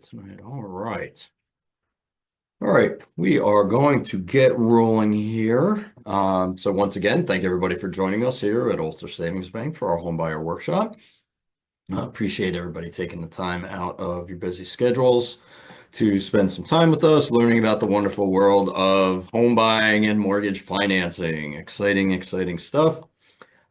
tonight. All right. All right, we are going to get rolling here. So once again, thank everybody for joining us here at Ulster Savings Bank for our home buyer workshop. Appreciate everybody taking the time out of your busy schedules to spend some time with us, learning about the wonderful world of home buying and mortgage financing. Exciting, exciting stuff.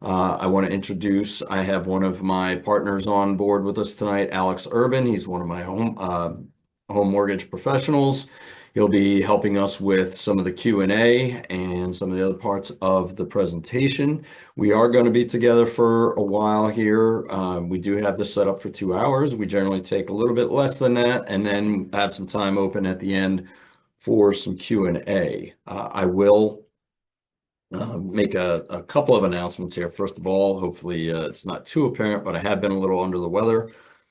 I want to introduce, I have one of my partners on board with us tonight, Alex Urban. He's one of my home mortgage professionals. He'll be helping us with some of the Q&A and some of the other parts of the presentation. We are going to be together for a while here. We do have this set up for 2 hours. We generally take a little bit less than that and then have some time open at the end for some Q&A. I will make a couple of announcements here. First of all, hopefully it's not too apparent, but I have been a little under the weather.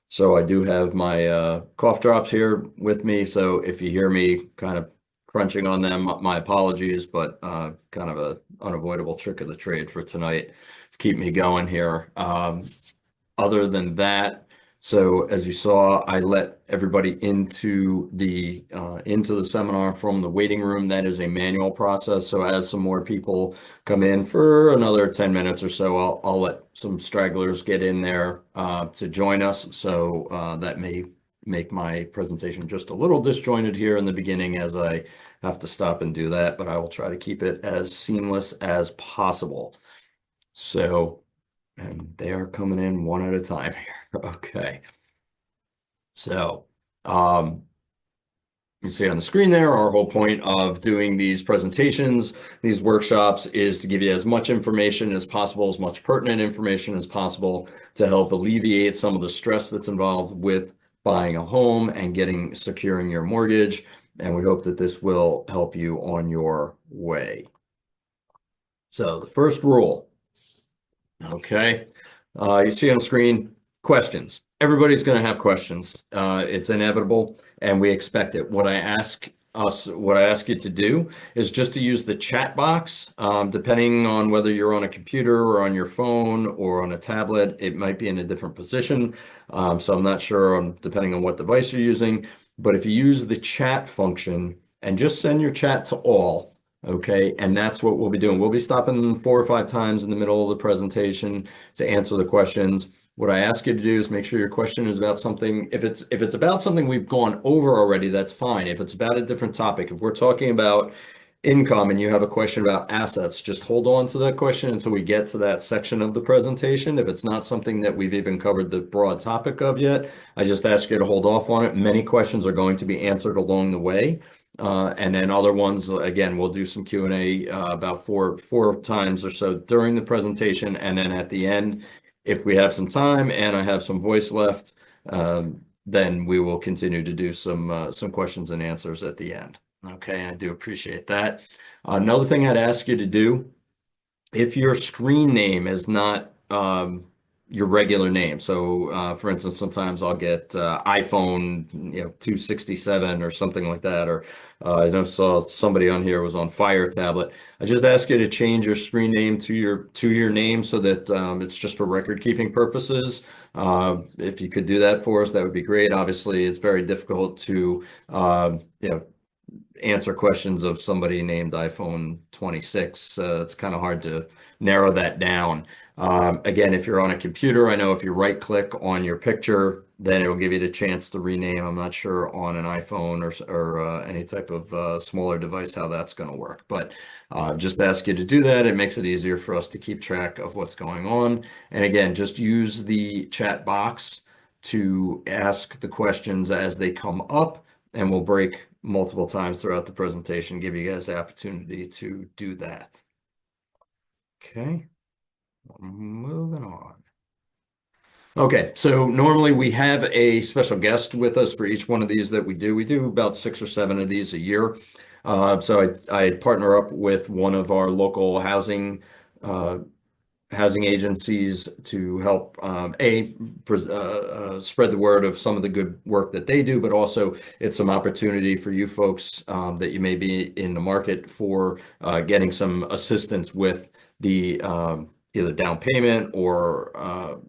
So I do have my cough drops here with me. So if you hear me kind of crunching on them, my apologies, but kind of an unavoidable trick of the trade for tonight to keep me going here. Other than that, so as you saw, I let everybody into the seminar from the waiting room. That is a manual process. So as some more people come in for another 10 minutes or so, I'll let some stragglers get in there to join us. So that may make my presentation just a little disjointed here in the beginning as I have to stop and do that, but I will try to keep it as seamless as possible. So, and they are coming in one at a time here. Okay. So, you see on the screen there, our whole point of doing these presentations, these workshops, is to give you as much information as possible, as much pertinent information as possible to help alleviate some of the stress that's involved with buying a home and securing your mortgage. And we hope that this will help you on your way. So the first rule, okay, you see on the screen, questions. Everybody's going to have questions. It's inevitable, and we expect it. What I ask you to do is just to use the chat box, depending on whether you're on a computer or on your phone or on a tablet. It might be in a different position, so I'm not sure depending on what device you're using. But if you use the chat function and just send your chat to all, okay, and that's what we'll be doing. We'll be stopping 4 or 5 times in the middle of the presentation to answer the questions. What I ask you to do is make sure your question is about something. If it's about something we've gone over already, that's fine. If it's about a different topic, if we're talking about income and you have a question about assets, just hold on to that question until we get to that section of the presentation. If it's not something that we've even covered the broad topic of yet, I just ask you to hold off on it. Many questions are going to be answered along the way. And then other ones, again, we'll do some Q&A about four times or so during the presentation. And then at the end, if we have some time and I have some voice left, then we will continue to do some questions and answers at the end. Okay, I do appreciate that. Another thing I'd ask you to do, if your screen name is not your regular name. So for instance, sometimes I'll get iPhone 267 or something like that, or I know saw somebody on here was on Fire Tablet. I just ask you to change your screen name to your name so that it's just for record keeping purposes. If you could do that for us, that would be great. Obviously, it's very difficult to answer questions of somebody named iPhone 26. It's kind of hard to narrow that down. Again, if you're on a computer, I know if you right click on your picture, then it'll give you the chance to rename. I'm not sure on an iPhone or any type of smaller device how that's going to work, but just ask you to do that. It makes it easier for us to keep track of what's going on. And again, just use the chat box to ask the questions as they come up, and we'll break multiple times throughout the presentation, give you guys the opportunity to do that. Okay, moving on. Okay, so normally we have a special guest with us for each one of these that we do. We do about 6 or 7 of these a year. So I partner up with one of our local housing agencies to help spread the word of some of the good work that they do, but also it's some opportunity for you folks that you may be in the market for getting some assistance with the either down payment or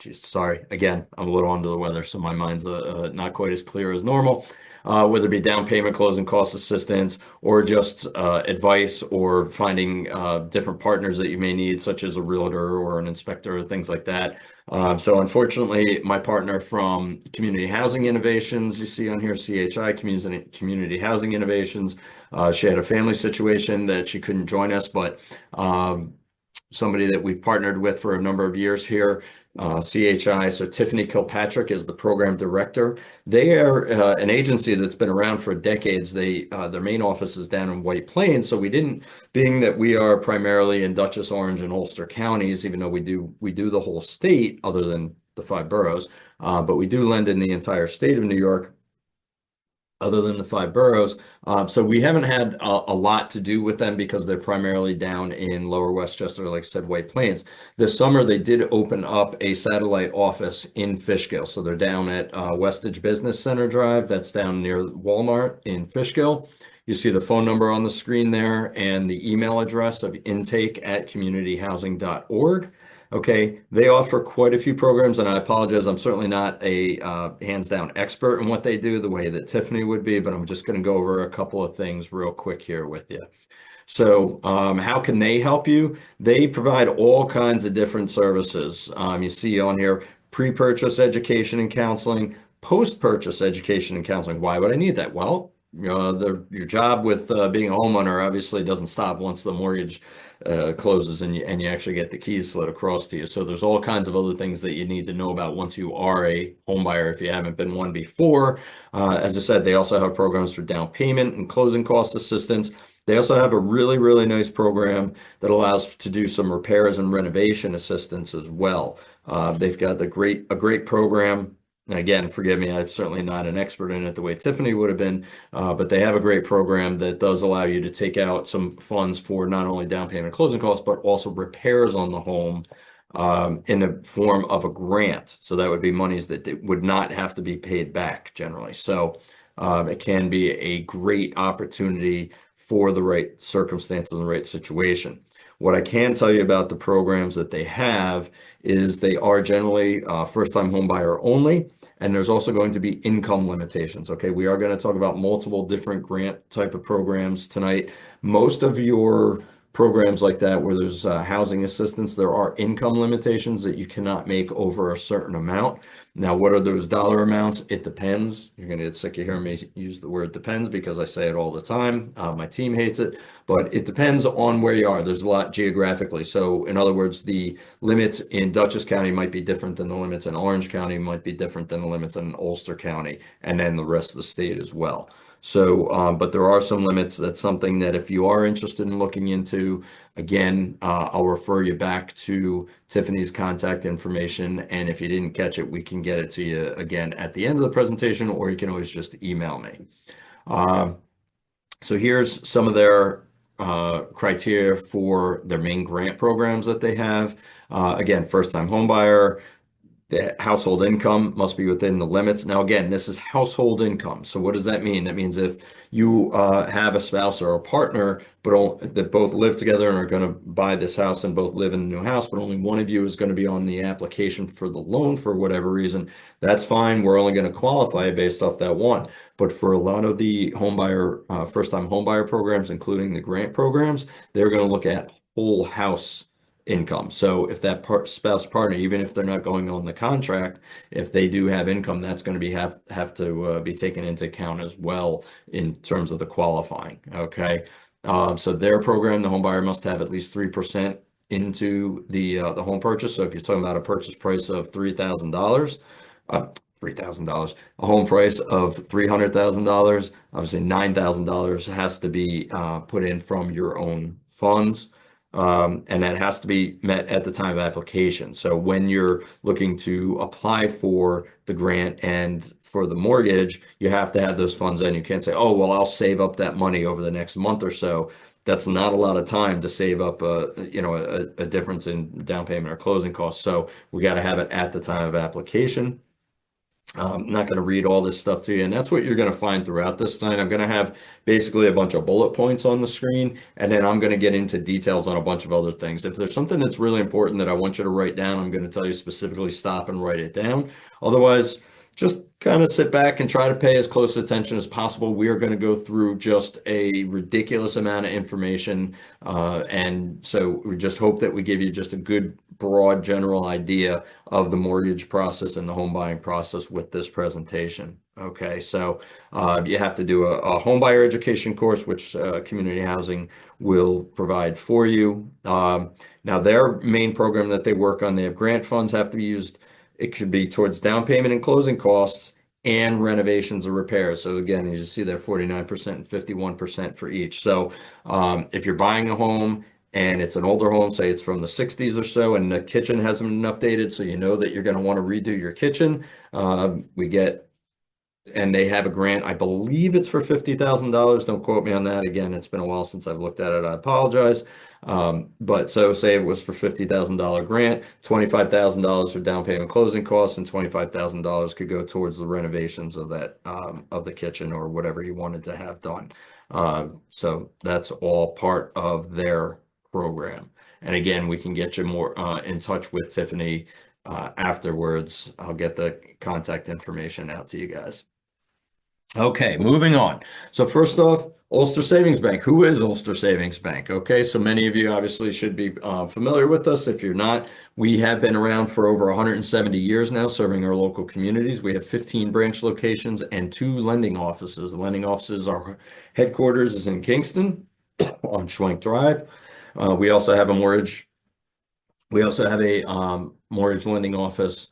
Geez, sorry. Again, I'm a little under the weather, so my mind's not quite as clear as normal. Whether it be down payment, closing cost assistance, or just advice or finding different partners that you may need, such as a realtor or an inspector or things like that. So unfortunately, my partner from Community Housing Innovations, you see on here, CHI, Community Housing Innovations, she had a family situation that she couldn't join us, but somebody that we've partnered with for a number of years here, CHI. So Tiffany Kilpatrick is the program director. They are an agency that's been around for decades. Their main office is down in White Plains. So we didn't, being that we are primarily in Dutchess, Orange, and Ulster counties, even though we do the whole state other than the 5 boroughs, but we do lend in the entire state of New York other than the 5 boroughs. So we haven't had a lot to do with them because they're primarily down in Lower Westchester, like I said, White Plains. This summer, they did open up a satellite office in Fishkill. So they're down at Westage Business Center Drive. That's down near Walmart in Fishkill. You see the phone number on the screen there and the email address of intake@communityhousing.org. Okay, they offer quite a few programs, and I apologize, I'm certainly not a hands down expert in what they do the way that Tiffany would be, but I'm just going to go over a couple of things real quick here with you. So, how can they help you? They provide all kinds of different services. You see on here pre-purchase education and counseling, post-purchase education and counseling. Why would I need that? Well, your job with being a homeowner obviously doesn't stop once the mortgage closes and you actually get the keys slid across to you. So there's all kinds of other things that you need to know about once you are a home buyer if you haven't been one before. As I said, they also have programs for down payment and closing cost assistance. They also have a really, really nice program that allows to do some repairs and renovation assistance as well. They've got a great program. And again, forgive me, I'm certainly not an expert in it the way Tiffany would have been, but they have a great program that does allow you to take out some funds for not only down payment and closing costs, but also repairs on the home in the form of a grant. So that would be monies that would not have to be paid back generally. So it can be a great opportunity for the right circumstances and the right situation. What I can tell you about the programs that they have is they are generally first-time home buyer only, and there's also going to be income limitations. Okay, we are going to talk about multiple different grant type of programs tonight. Most of your programs like that where there's housing assistance, there are income limitations that you cannot make over a certain amount. Now, what are those dollar amounts? It depends. You're going to get sick of hearing me use the word depends because I say it all the time. My team hates it, but it depends on where you are. There's a lot geographically. So in other words, the limits in Dutchess County might be different than the limits in Orange County, might be different than the limits in Ulster County, and then the rest of the state as well. So, but there are some limits. That's something that if you are interested in looking into, again, I'll refer you back to Tiffany's contact information. And if you didn't catch it, we can get it to you again at the end of the presentation, or you can always just email me. So here's some of their criteria for their main grant programs that they have. Again, first-time home buyer. The household income must be within the limits. Now, again, this is household income. So what does that mean? That means if you have a spouse or a partner, but that both live together and are going to buy this house and both live in a new house, but only one of you is going to be on the application for the loan for whatever reason, that's fine. We're only going to qualify based off that one. But for a lot of the first-time home buyer programs, including the grant programs, they're going to look at whole house income. So if that spouse partner, even if they're not going on the contract, if they do have income, that's going to have to be taken into account as well in terms of the qualifying. Okay, so their program, the home buyer must have at least 3% into the home purchase. So if you're talking about a purchase price of $3,000, $3,000, a home price of $300,000, obviously $9,000 has to be put in from your own funds. And that has to be met at the time of application. So when you're looking to apply for the grant and for the mortgage, you have to have those funds in. You can't say, oh, well, I'll save up that money over the next month or so. That's not a lot of time to save up a difference in down payment or closing costs. So we got to have it at the time of application. I'm not going to read all this stuff to you, and that's what you're going to find throughout this night. I'm going to have basically a bunch of bullet points on the screen, and then I'm going to get into details on a bunch of other things. If there's something that's really important that I want you to write down, I'm going to tell you specifically stop and write it down. Otherwise, just kind of sit back and try to pay as close attention as possible. We are going to go through just a ridiculous amount of information, and so we just hope that we give you just a good, broad, general idea of the mortgage process and the home buying process with this presentation. Okay, so you have to do a home buyer education course, which community housing will provide for you. Now, their main program that they work on, they have grant funds have to be used. It could be towards down payment and closing costs and renovations or repairs. So again, you just see there 49% and 51% for each. So if you're buying a home and it's an older home, say it's from the 60s or so, and the kitchen hasn't been updated, so you know that you're going to want to redo your kitchen. We get, and they have a grant. I believe it's for $50,000. Don't quote me on that. Again, it's been a while since I've looked at it. I apologize. But so say it was for $50,000 grant, $25,000 for down payment closing costs, and $25,000 could go towards the renovations of that of the kitchen or whatever you wanted to have done. So that's all part of their program. And again, we can get you more in touch with Tiffany afterwards. I'll get the contact information out to you guys. Okay, moving on. So first off, Ulster Savings Bank. Who is Ulster Savings Bank? Okay, so many of you obviously should be familiar with us. If you're not, we have been around for over 170 years now, serving our local communities. We have 15 branch locations and 2 lending offices. The lending offices, our headquarters is in Kingston on Schwenk Drive. We also have a mortgage. We also have a mortgage lending office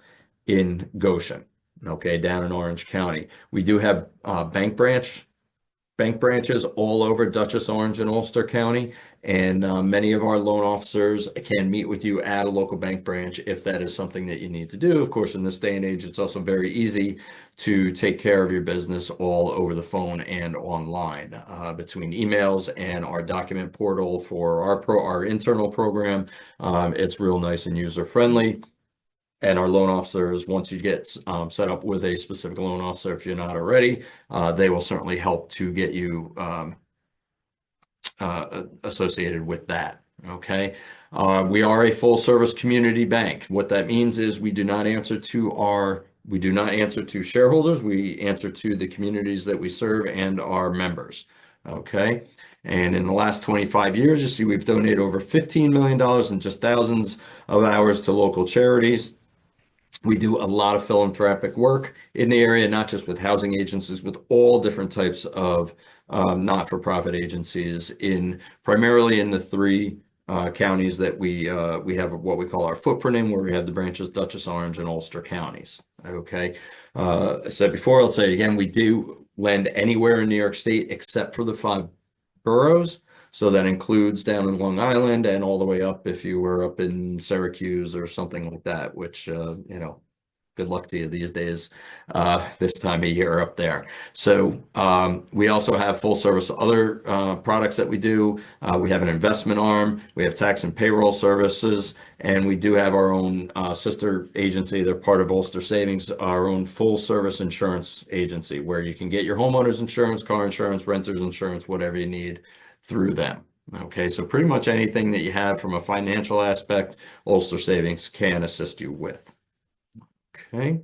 in Goshen, okay, down in Orange County. We do have bank branches all over Dutchess, Orange, and Ulster County, and many of our loan officers can meet with you at a local bank branch if that is something that you need to do. Of course, in this day and age, it's also very easy to take care of your business all over the phone and online between emails and our document portal for our internal program. It's real nice and user friendly. And our loan officers, once you get set up with a specific loan officer, if you're not already, they will certainly help to get you associated with that. Okay. We are a full service community bank. What that means is we do not answer to shareholders. We answer to the communities that we serve and our members. Okay. And in the last 25 years, you see we've donated over $15 million and just thousands of hours to local charities. We do a lot of philanthropic work in the area, not just with housing agencies, with all different types of not-for-profit agencies primarily in the 3 counties that we have what we call our footprint in, where we have the branches Dutchess, Orange, and Ulster counties. Okay. I said before, I'll say it again, we do lend anywhere in New York State except for the 5 boroughs. So that includes down in Long Island and all the way up if you were up in Syracuse or something like that, which, good luck to you these days, this time of year up there. So we also have full service other products that we do. We have an investment arm, we have tax and payroll services, and we do have our own sister agency. They're part of Ulster Savings, our own full service insurance agency, where you can get your homeowner's insurance, car insurance, renter's insurance, whatever you need through them. Okay, so pretty much anything that you have from a financial aspect, Ulster Savings can assist you with. Okay.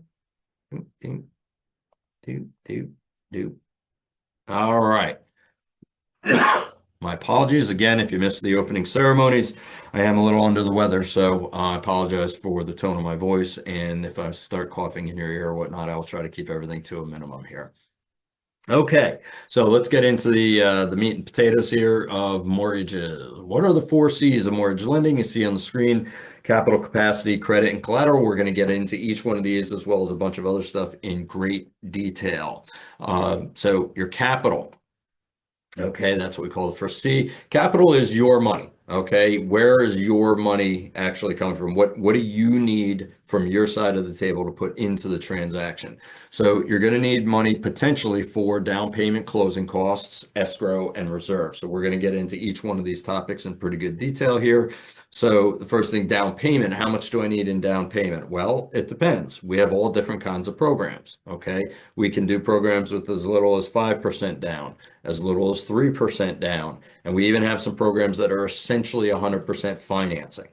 All right. My apologies again if you missed the opening ceremonies. I am a little under the weather, so I apologize for the tone of my voice. And if I start coughing in your ear or whatnot, I'll try to keep everything to a minimum here. Okay, so let's get into the meat and potatoes here of mortgages. What are the 4 C's of mortgage lending? You see on the screen: capital, capacity, credit, and collateral. We're going to get into each one of these as well as a bunch of other stuff in great detail. So your capital. Okay, that's what we call the first C. Capital is your money. Okay, where is your money actually coming from? What do you need from your side of the table to put into the transaction. So you're going to need money potentially for down payment, closing costs, escrow, and reserve. So we're going to get into each one of these topics in pretty good detail here. So the first thing, down payment. How much do I need in down payment? Well, it depends. We have all different kinds of programs, okay? We can do programs with as little as 5% down, as little as 3% down, and we even have some programs that are essentially 100% financing,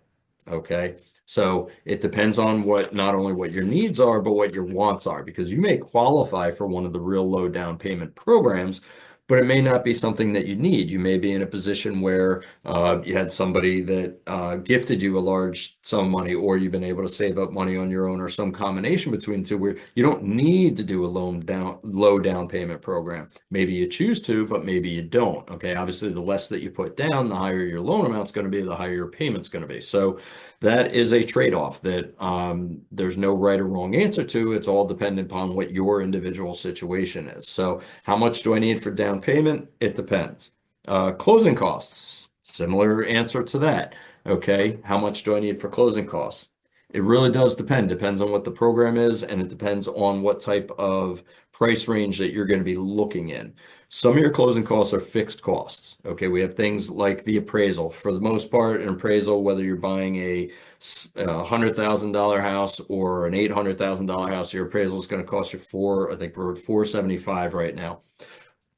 okay? So it depends on not only what your needs are, but what your wants are, because you may qualify for one of the real low down payment programs, but it may not be something that you need. You may be in a position where you had somebody that gifted you a large sum of money, or you've been able to save up money on your own, or some combination between the two, where you don't need to do a low down payment program. Maybe you choose to, but maybe you don't. Okay, obviously, the less that you put down, the higher your loan amount's going to be, the higher your payment's going to be. So that is a trade-off that there's no right or wrong answer to. It's all dependent upon what your individual situation is. So how much do I need for down payment? It depends. Closing costs, similar answer to that. Okay, how much do I need for closing costs? It really does depend. Depends on what the program is, and it depends on what type of price range that you're going to be looking in. Some of your closing costs are fixed costs. Okay, we have things like the appraisal. For the most part, an appraisal, whether you're buying a $100,000 house or an $800,000 house, your appraisal is going to cost you I think we're at $475 right now.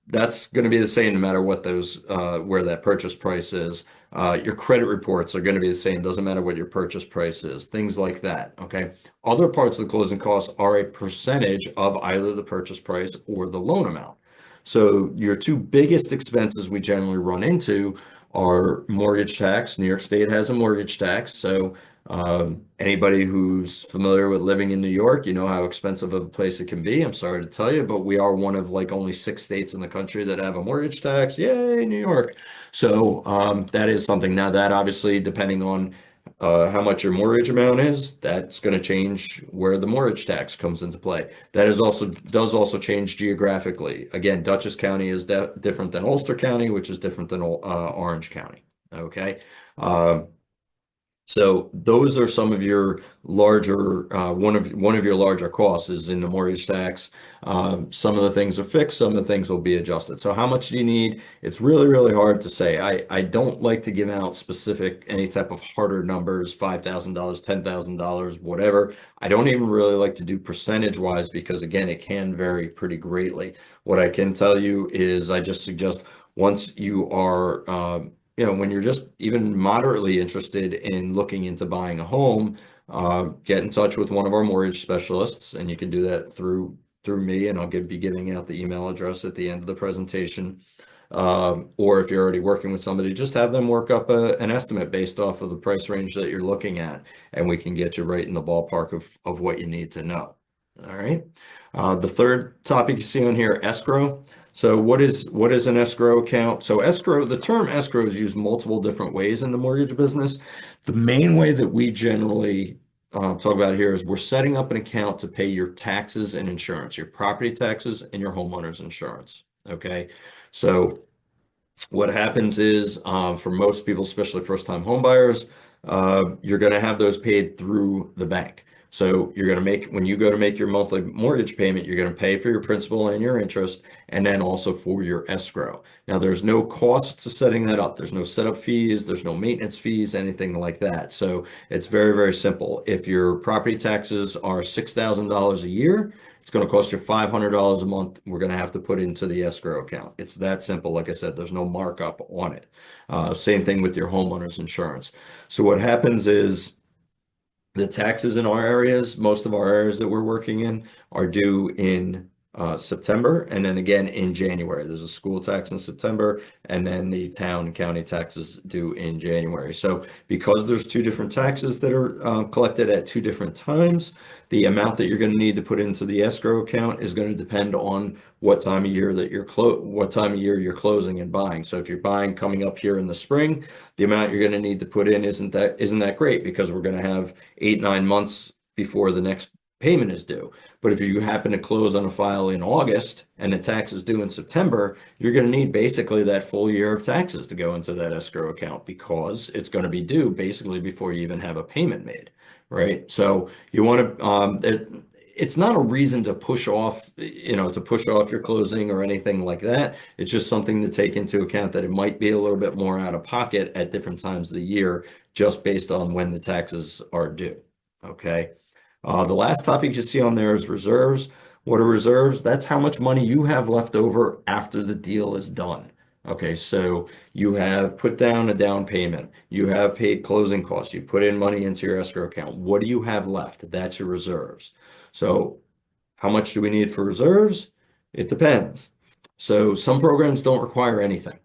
That's going to be the same no matter what where that purchase price is. Your credit reports are going to be the same. Doesn't matter what your purchase price is. Things like that. Okay. Other parts of the closing costs are a percentage of either the purchase price or the loan amount. So your two biggest expenses we generally run into are mortgage tax. New York State has a mortgage tax. So anybody who's familiar with living in New York, you know how expensive of a place it can be. I'm sorry to tell you, but we are one of like only 6 states in the country that have a mortgage tax. Yay, New York. So that is something. Now that obviously, depending on how much your mortgage amount is, that's going to change where the mortgage tax comes into play. That does also change geographically. Again, Dutchess County is different than Ulster County, which is different than Orange County. Okay. So those are some of your larger one of your larger costs is in the mortgage tax. Some of the things are fixed, some of the things will be adjusted. So how much do you need? It's really, really hard to say. I don't like to give out specific any type of harder numbers, $5,000, $10,000, whatever. I don't even really like to do percentage wise because again, it can vary pretty greatly. What I can tell you is I just suggest once you are when you're just even moderately interested in looking into buying a home, get in touch with one of our mortgage specialists, and you can do that through me, and I'll be giving out the email address at the end of the presentation. Or if you're already working with somebody, just have them work up an estimate based off of the price range that you're looking at, and we can get you right in the ballpark of what you need to know. All right. The third topic you see on here, escrow. So what is an escrow account? So the term escrow is used multiple different ways in the mortgage business. The main way that we generally talk about here is we're setting up an account to pay your taxes and insurance, your property taxes and your homeowner's insurance. Okay. So what happens is for most people, especially first-time home buyers, you're going to have those paid through the bank. So you're going to when you go to make your monthly mortgage payment, you're going to pay for your principal and your interest, and then also for your escrow. Now, there's no cost to setting that up. There's no setup fees, there's no maintenance fees, anything like that. So it's very, very simple. If your property taxes are $6,000 a year, it's going to cost you $500 a month. We're going to have to put into the escrow account. It's that simple. Like I said, there's no markup on it. Same thing with your homeowner's insurance. So what happens is the taxes in our areas, most of our areas that we're working in, are due in September, and then again in January. There's a school tax in September, and then the town and county taxes due in January. So because there's two different taxes that are collected at two different times, the amount that you're going to need to put into the escrow account is going to depend on what time of year that you're closing and buying. So if you're buying coming up here in the spring, the amount you're going to need to put in isn't that great, because we're going to have 8-9 months before the next payment is due. But if you happen to close on a file in August and the tax is due in September, you're going to need basically that full year of taxes to go into that escrow account, because it's going to be due basically before you even have a payment made. right? So you want to, it's not a reason to push off, to push off your closing or anything like that. It's just something to take into account that it might be a little bit more out of pocket at different times of the year, just based on when the taxes are due. Okay. The last topic you see on there is reserves. What are reserves? That's how much money you have left over after the deal is done. Okay, so you have put down a down payment. You have paid closing costs. You put in money into your escrow account. What do you have left? That's your reserves. So how much do we need for reserves? It depends. So some programs don't require anything.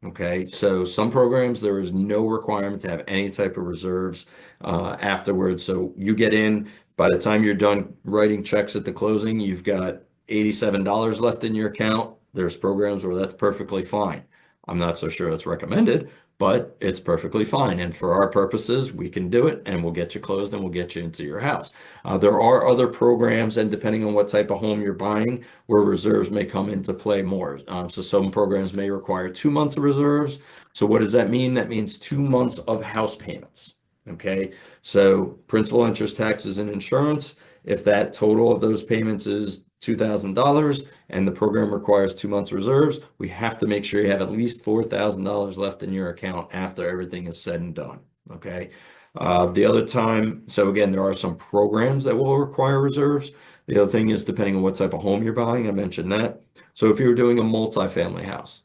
Okay, so some programs, there is no requirement to have any type of reserves afterwards. So you get in, by the time you're done writing checks at the closing, you've got $87 left in your account. There's programs where that's perfectly fine. I'm not so sure it's recommended, but it's perfectly fine. And for our purposes, we can do it and we'll get you closed and we'll get you into your house. There are other programs, and depending on what type of home you're buying, where reserves may come into play more. So some programs may require 2 months of reserves. So what does that mean? That means 2 months of house payments. Okay. So principal, interest, taxes, and insurance. If that total of those payments is $2,000 and the program requires 2 months reserves, we have to make sure you have at least $4,000 left in your account after everything is said and done. Okay. The other time, so again, there are some programs that will require reserves. The other thing is depending on what type of home you're buying, I mentioned that. So if you were doing a multifamily house,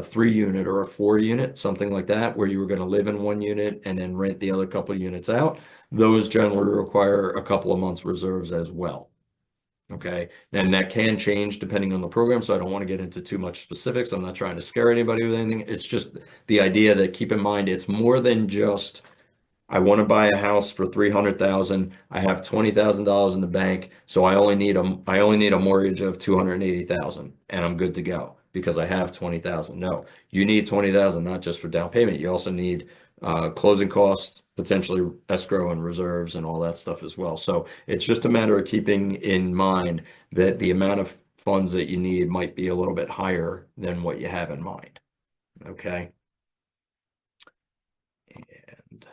3 unit or a 4 unit, something like that, where you were going to live in one unit and then rent the other couple of units out, those generally require a couple of months reserves as well. Okay, and that can change depending on the program, so I don't want to get into too much specifics. I'm not trying to scare anybody with anything. It's just the idea that keep in mind it's more than just I want to buy a house for 300,000. I have $20,000 in the bank, so I only need a mortgage of 280,000 and I'm good to go because I have 20,000. No, you need 20,000 not just for down payment. You also need closing costs, potentially escrow and reserves and all that stuff as well. So it's just a matter of keeping in mind that the amount of funds that you need might be a little bit higher than what you have in mind. Okay. And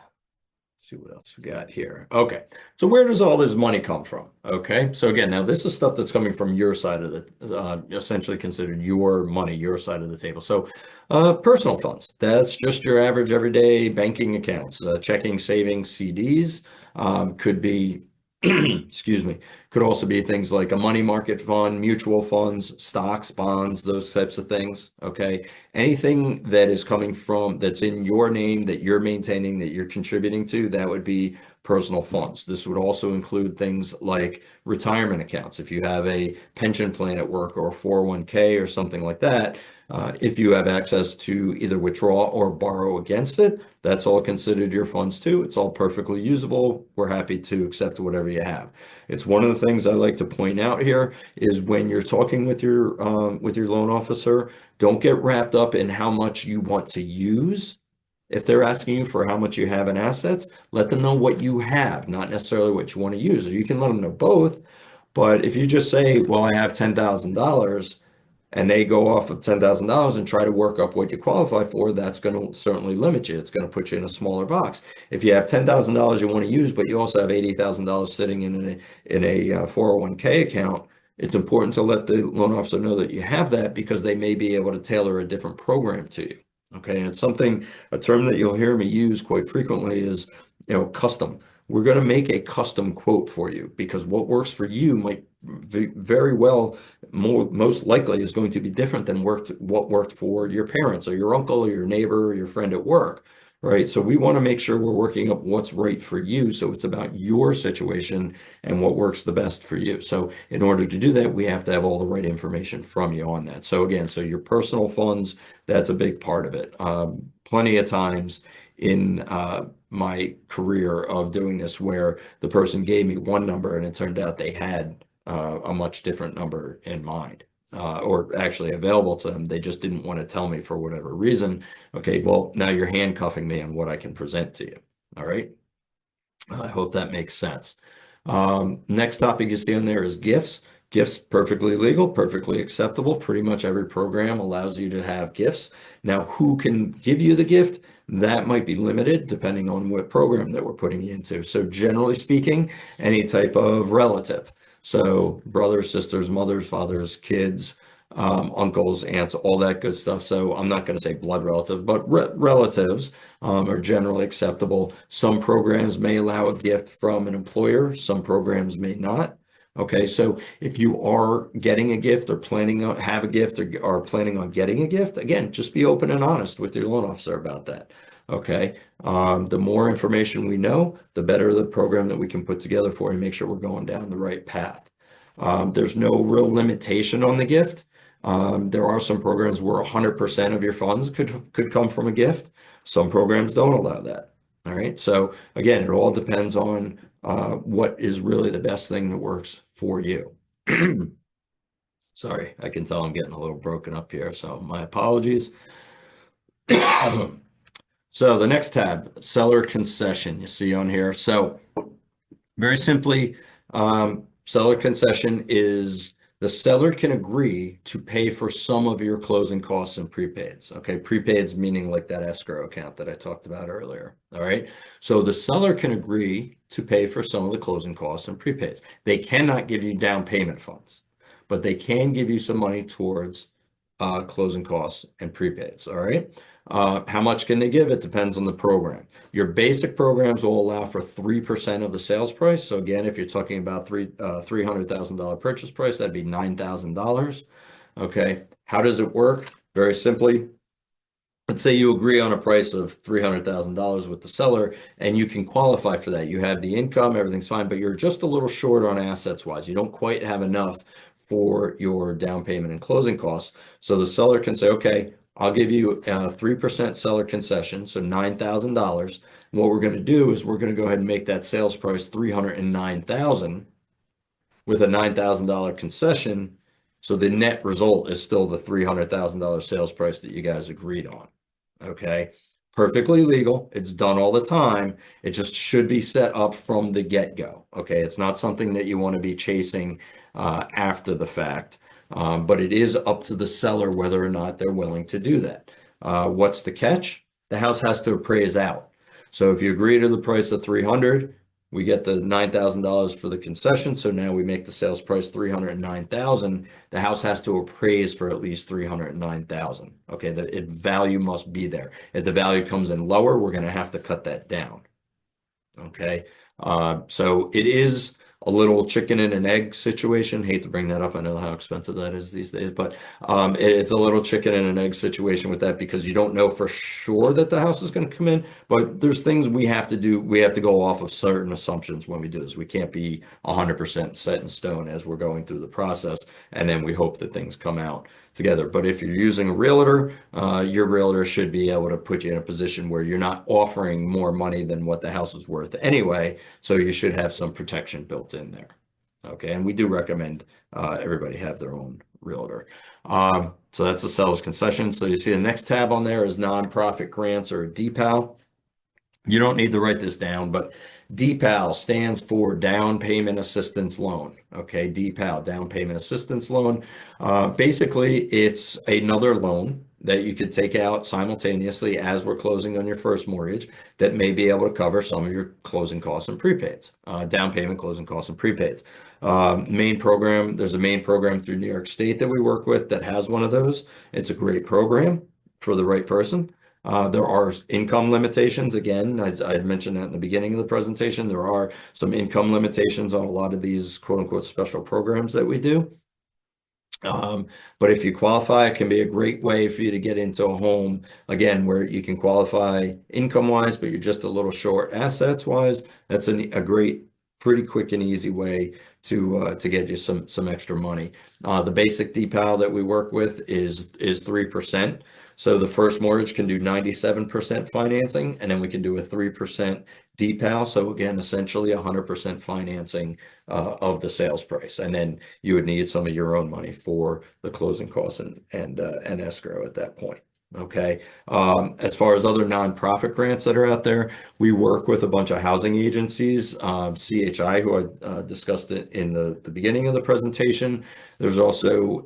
see what else we got here. Okay, so where does all this money come from? Okay, so again, now this is stuff that's coming from your side of the, essentially considered your money, your side of the table. So personal funds, that's just your average everyday banking accounts, checking, savings, CDs, could be, excuse me, could also be things like a money market fund, mutual funds, stocks, bonds, those types of things. Okay, anything that is coming from that's in your name that you're maintaining, that you're contributing to, that would be personal funds. This would also include things like retirement accounts. If you have a pension plan at work or a 401k or something like that, if you have access to either withdraw or borrow against it, that's all considered your funds too. It's all perfectly usable. We're happy to accept whatever you have. It's one of the things I like to point out here is when you're talking with your loan officer, don't get wrapped up in how much you want to use. If they're asking you for how much you have in assets, let them know what you have, not necessarily what you want to use. Or you can let them know both. But if you just say, well, I have $10,000 and they go off of $10,000 and try to work up what you qualify for, that's going to certainly limit you. It's going to put you in a smaller box. If you have $10,000 you want to use, but you also have $80,000 sitting in a 401k account, it's important to let the loan officer know that you have that because they may be able to tailor a different program to you. Okay, and it's something, a term that you'll hear me use quite frequently is, custom. We're going to make a custom quote for you because what works for you might very well, most likely, is going to be different than what worked for your parents or your uncle or your neighbor or your friend at work, right? So we want to make sure we're working up what's right for you. So it's about your situation and what works the best for you. So in order to do that, we have to have all the right information from you on that. So again, so your personal funds, that's a big part of it. Plenty of times in my career of doing this where the person gave me one number and it turned out they had a much different number in mind. Or actually available to them. They just didn't want to tell me for whatever reason. Okay, well, now you're handcuffing me on what I can present to you. All right. I hope that makes sense. Next topic you see on there is gifts. Gifts, perfectly legal, perfectly acceptable. Pretty much every program allows you to have gifts. Now, who can give you the gift? That might be limited depending on what program that we're putting you into. So generally speaking, any type of relative. So brothers, sisters, mothers, fathers, kids, uncles, aunts, all that good stuff. So I'm not going to say blood relative, but relatives are generally acceptable. Some programs may allow a gift from an employer. Some programs may not. Okay, so if you are getting a gift or planning on have a gift or are planning on getting a gift, again, just be open and honest with your loan officer about that. Okay, the more information we know, the better the program that we can put together for you, make sure we're going down the right path. There's no real limitation on the gift. There are some programs where 100% of your funds could come from a gift. Some programs don't allow that. All right, so again, it all depends on what is really the best thing that works for you. Sorry, I can tell I'm getting a little broken up here, so my apologies. So the next tab, seller concession, you see on here. So very simply, seller concession is the seller can agree to pay for some of your closing costs and prepaids. Okay, prepaids meaning like that escrow account that I talked about earlier. All right, so the seller can agree to pay for some of the closing costs and prepaids. They cannot give you down payment funds, but they can give you some money towards closing costs and prepaids. All right. How much can they give? It depends on the program. Your basic programs will allow for 3% of the sales price. So again, if you're talking about $300,000 purchase price, that'd be $9,000. Okay. How does it work? Very simply, let's say you agree on a price of $300,000 with the seller and you can qualify for that. You have the income, everything's fine, but you're just a little short on assets wise. You don't quite have enough for your down payment and closing costs. So the seller can say, okay, I'll give you a 3% seller concession, so $9,000. What we're going to do is we're going to go ahead and make that sales price $309,000 with a $9,000 concession. So the net result is still the $300,000 sales price that you guys agreed on. Okay. Perfectly legal. It's done all the time. It just should be set up from the get-go. Okay. It's not something that you want to be chasing after the fact. But it is up to the seller whether or not they're willing to do that. What's the catch? The house has to appraise out. So if you agree to the price of 300, we get the $9,000 for the concession. So now we make the sales price 309,000. The house has to appraise for at least 309,000. Okay, the value must be there. If the value comes in lower, we're going to have to cut that down. Okay, so it is a little chicken and an egg situation. Hate to bring that up. I know how expensive that is these days, but it's a little chicken and an egg situation with that because you don't know for sure that the house is going to come in, but there's things we have to do. We have to go off of certain assumptions when we do this. We can't be 100% set in stone as we're going through the process, and then we hope that things come out together. But if you're using a realtor, your realtor should be able to put you in a position where you're not offering more money than what the house is worth anyway. So you should have some protection built in there. Okay, and we do recommend everybody have their own realtor. So that's a seller's concession. So you see the next tab on there is nonprofit grants or DPAL. You don't need to write this down, but DPAL stands for Down Payment Assistance Loan. Okay, DPAL, Down Payment Assistance Loan. Basically, it's another loan that you could take out simultaneously as we're closing on your first mortgage that may be able to cover some of your closing costs and prepaids, down payment, closing costs, and prepaids. Main program, there's a main program through New York State that we work with that has one of those. It's a great program for the right person. There are income limitations. Again, I mentioned that in the beginning of the presentation. There are some income limitations on a lot of these quote unquote special programs that we do. But if you qualify, it can be a great way for you to get into a home, again, where you can qualify income-wise, but you're just a little short assets-wise. That's a great, pretty quick and easy way to get you some extra money. The basic DPAL that we work with is 3%. So the first mortgage can do 97% financing, and then we can do a 3% DPAL. So again, essentially 100% financing of the sales price. And then you would need some of your own money for the closing costs and escrow at that point. Okay. As far as other nonprofit grants that are out there, we work with a bunch of housing agencies, CHI, who I discussed it in the beginning of the presentation. There's also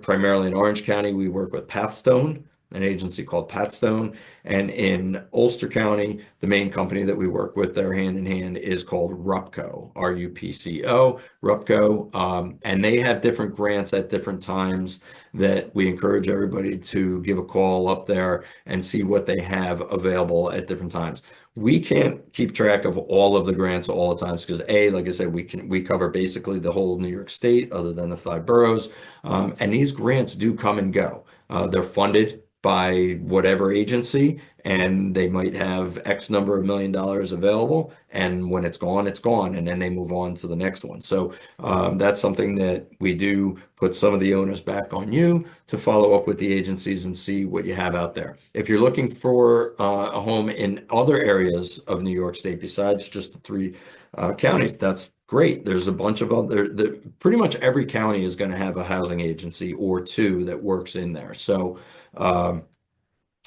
primarily in Orange County, we work with Pathstone, an agency called Pathstone. And in Ulster County, the main company that we work with, they're hand in hand, is called RUPCO, RUPCO, RUPCO. And they have different grants at different times that we encourage everybody to give a call up there and see what they have available at different times. We can't keep track of all of the grants all the times because like I said, we cover basically the whole New York State other than the 5 boroughs. And these grants do come and go. They're funded by whatever agency, and they might have X number of $1 million available. And when it's gone, and then they move on to the next one. So that's something that we do put some of the onus back on you to follow up with the agencies and see what you have out there. If you're looking for a home in other areas of New York State besides just the three counties, that's great. There's a bunch of pretty much every county is going to have a housing agency or two that works in there. So um,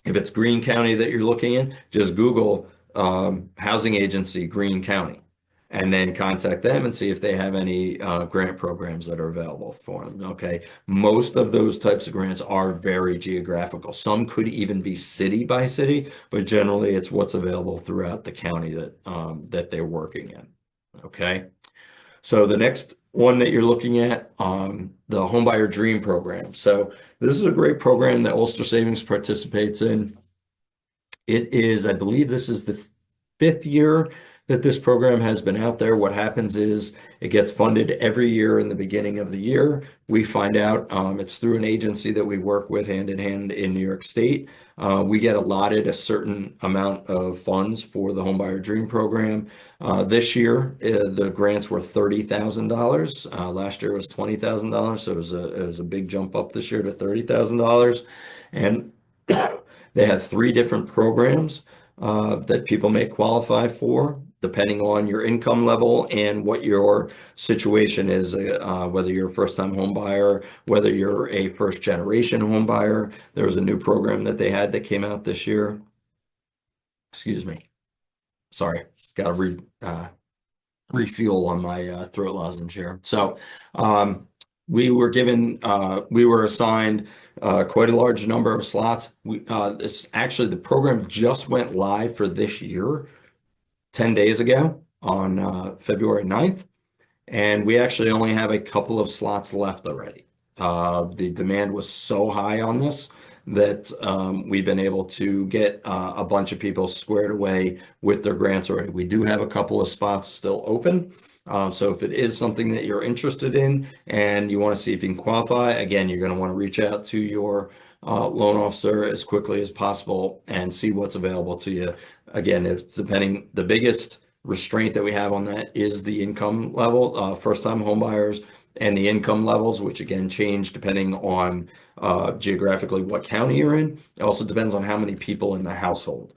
if it's Greene County that you're looking in, just Google housing agency Greene County and then contact them and see if they have any grant programs that are available for them. Okay. Most of those types of grants are very geographical. Some could even be city by city, but generally it's what's available throughout the county that they're working in. Okay. So the next one that you're looking at, the Homebuyer Dream Program. So this is a great program that Ulster Savings participates in. It is, I believe this is the 5th year that this program has been out there. What happens is it gets funded every year in the beginning of the year. We find out it's through an agency that we work with hand in hand in New York State. We get allotted a certain amount of funds for the Homebuyer Dream Program. This year, the grants were $30,000. Last year was $20,000, so it was a big jump up this year to $30,000. And they have 3 different programs that people may qualify for, depending on your income level and what your situation is, whether you're a first-time home buyer, whether you're a first-generation home buyer. There was a new program that they had that came out this year. Excuse me. Sorry, got to refuel on my throat lozenge here. So we were assigned quite a large number of slots. The program just went live for this year 10 days ago on February 9th. And we actually only have a couple of slots left already. The demand was so high on this that we've been able to get a bunch of people squared away with their grants already. We do have a couple of spots still open. So if it is something that you're interested in and you want to see if you can qualify, again, you're going to want to reach out to your loan officer as quickly as possible and see what's available to you. Again, the biggest restraint that we have on that is the income level, first-time home buyers and the income levels, which again change depending on geographically what county you're in. It also depends on how many people in the household.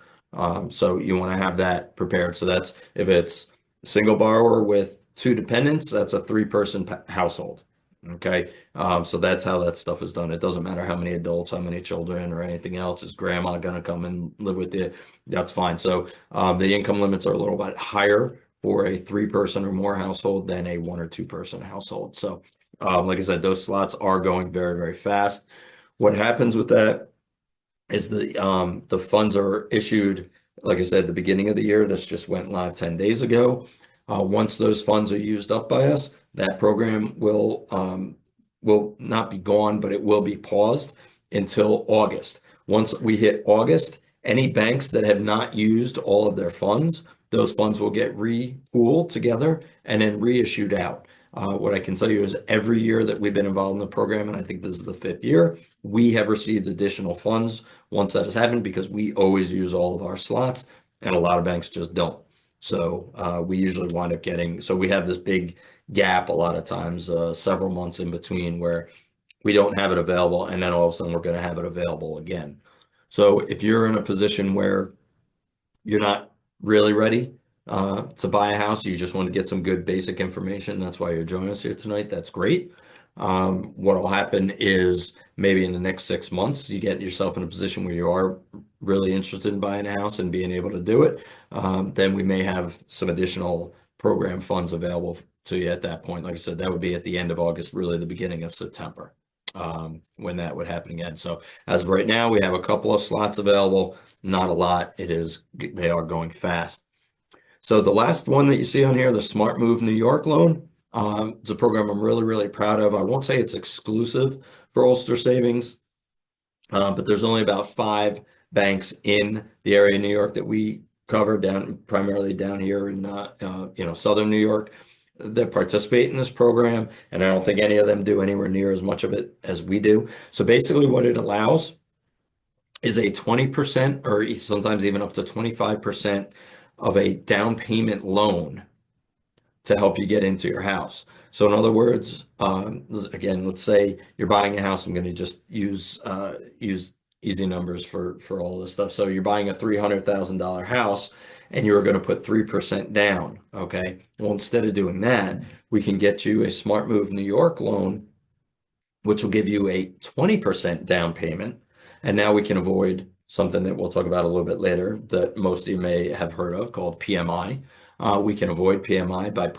So you want to have that prepared. So that's if it's a single borrower with 2 dependents, that's a 3-person household. Okay. So that's how that stuff is done. It doesn't matter how many adults, how many children, or anything else. Is grandma going to come and live with you? That's fine. So the income limits are a little bit higher for a 3-person or more household than a 1 or 2-person household. So like I said, those slots are going very, very fast. What happens with that is the funds are issued, like I said, at the beginning of the year. This just went live 10 days ago. Once those funds are used up by us, that program will not be gone, but it will be paused until August. Once we hit August, any banks that have not used all of their funds, those funds will get re-pooled together and then reissued out. What I can tell you is every year that we've been involved in the program, and I think this is the 5th year, we have received additional funds once that has happened because we always use all of our slots and a lot of banks just don't. So we usually wind up so we have this big gap a lot of times, several months in between where we don't have it available, and then all of a sudden we're going to have it available again. So if you're in a position where you're not really ready to buy a house, you just want to get some good basic information, that's why you're joining us here tonight, that's great. What will happen is maybe in the next 6 months, you get yourself in a position where you are really interested in buying a house and being able to do it, then we may have some additional program funds available to you at that point. Like I said, that would be at the end of August, really the beginning of September, when that would happen again. So as of right now, we have a couple of slots available, not a lot. They are going fast. So the last one that you see on here, the Smart Move New York loan, it's a program I'm really, really proud of. I won't say it's exclusive for Ulster Savings, but there's only about 5 banks in the area of New York that we cover primarily down here in Southern New York that participate in this program, and I don't think any of them do anywhere near as much of it as we do. So basically, what it allows is a 20% or sometimes even up to 25% of a down payment loan to help you get into your house. So in other words, again, let's say you're buying a house. I'm going to just use easy numbers for all this stuff. So you're buying a $300,000 house and you're going to put 3% down. Okay. Well, instead of doing that, we can get you a Smart Move New York loan, which will give you a 20% down payment. And now we can avoid something that we'll talk about a little bit later that most of you may have heard of called PMI. We can avoid PMI by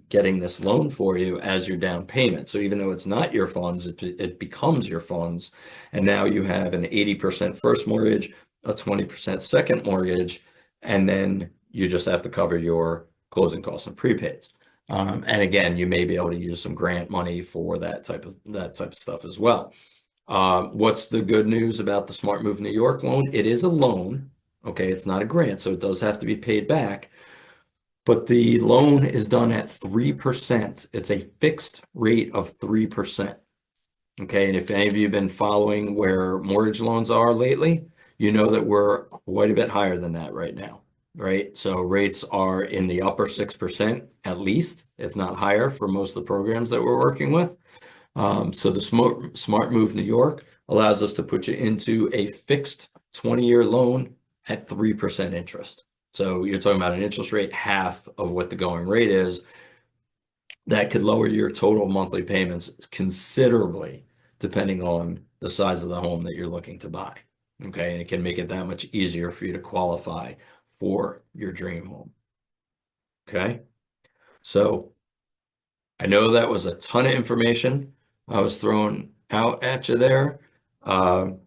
getting this loan for you as your down payment. So even though it's not your funds, it becomes your funds. And now you have an 80% first mortgage, a 20% second mortgage, and then you just have to cover your closing costs and prepaids. And again, you may be able to use some grant money for that type of stuff as well. What's the good news about the Smart Move New York loan? It is a loan. Okay, it's not a grant, so it does have to be paid back. But the loan is done at 3%. It's a fixed rate of 3%. Okay, and if any of you have been following where mortgage loans are lately, you know that we're quite a bit higher than that right now, right? So rates are in the upper 6% at least, if not higher, for most of the programs that we're working with. So the Smart Move New York allows us to put you into a fixed 20-year loan at 3% interest. So you're talking about an interest rate half of what the going rate is. That could lower your total monthly payments considerably, depending on the size of the home that you're looking to buy. Okay, and it can make it that much easier for you to qualify for your dream home. Okay, so I know that was a ton of information I was throwing out at you there. And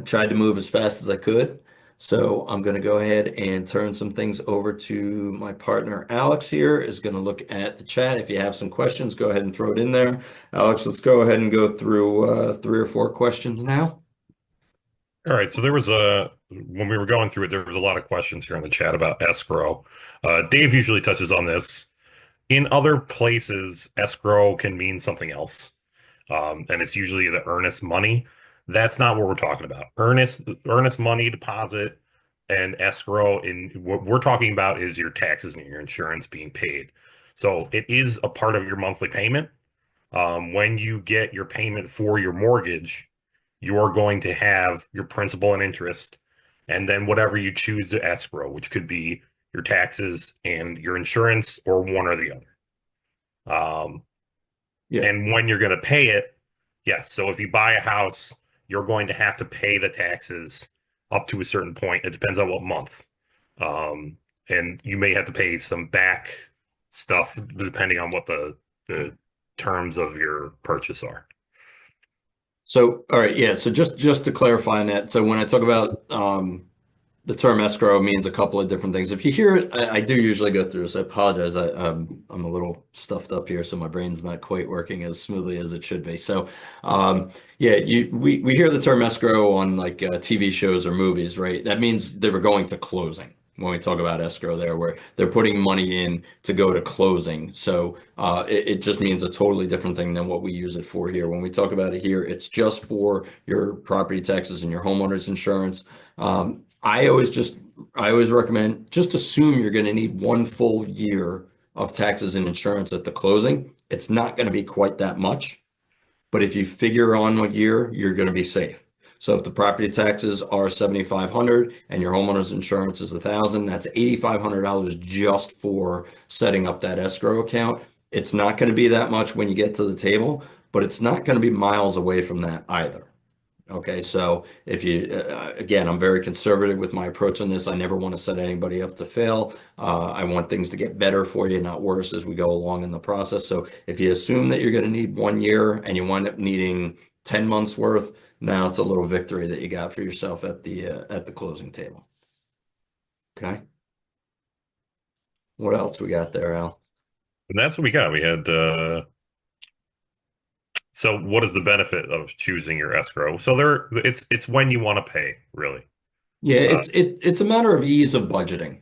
tried to move as fast as I could. So I'm going to go ahead and turn some things over to my partner. Alex here is going to look at the chat. If you have some questions, go ahead and throw it in there. Alex, let's go ahead and go through 3 or 4 questions now. All right, so when we were going through it, there was a lot of questions here in the chat about escrow. Dave usually touches on this. In other places, escrow can mean something else, and it's usually the earnest money. That's not what we're talking about. Earnest money deposit and escrow. In what we're talking about is your taxes and your insurance being paid. So it is a part of your monthly payment. When you get your payment for your mortgage, you're going to have your principal and interest, and then whatever you choose to escrow, which could be your taxes and your insurance or one or the other. Yeah. And when you're going to pay it, yes. So if you buy a house, you're going to have to pay the taxes up to a certain point. It depends on what month. And you may have to pay some back stuff depending on what the terms of your purchase are. So, all right, yeah. So just to clarify on that. So when I talk about the term escrow means a couple of different things. If you hear it, I do usually go through this. I apologize. I'm a little stuffed up here, so my brain's not quite working as smoothly as it should be. So, yeah, we hear the term escrow on like TV shows or movies, right? That means they were going to closing. When we talk about escrow there, where they're putting money in to go to closing. So it just means a totally different thing than what we use it for here. When we talk about it here, it's just for your property taxes and your homeowner's insurance. I always recommend just assume you're going to need 1 full year of taxes and insurance at the closing. It's not going to be quite that much, but if you figure on what year, you're going to be safe. So if the property taxes are $7,500 and your homeowner's insurance is $1,000, that's $8,500 just for setting up that escrow account. It's not going to be that much when you get to the table, but it's not going to be miles away from that either. Okay, so if you, again, I'm very conservative with my approach on this. I never want to set anybody up to fail. I want things to get better for you, not worse, as we go along in the process. So if you assume that you're going to need 1 year and you wind up needing 10 months worth, now it's a little victory that you got for yourself at the closing table. Okay. What else we got there, Al? And that's what we got. We had so what is the benefit of choosing your escrow? So it's when you want to pay, really. Yeah, Uh, it's a matter of ease of budgeting. right.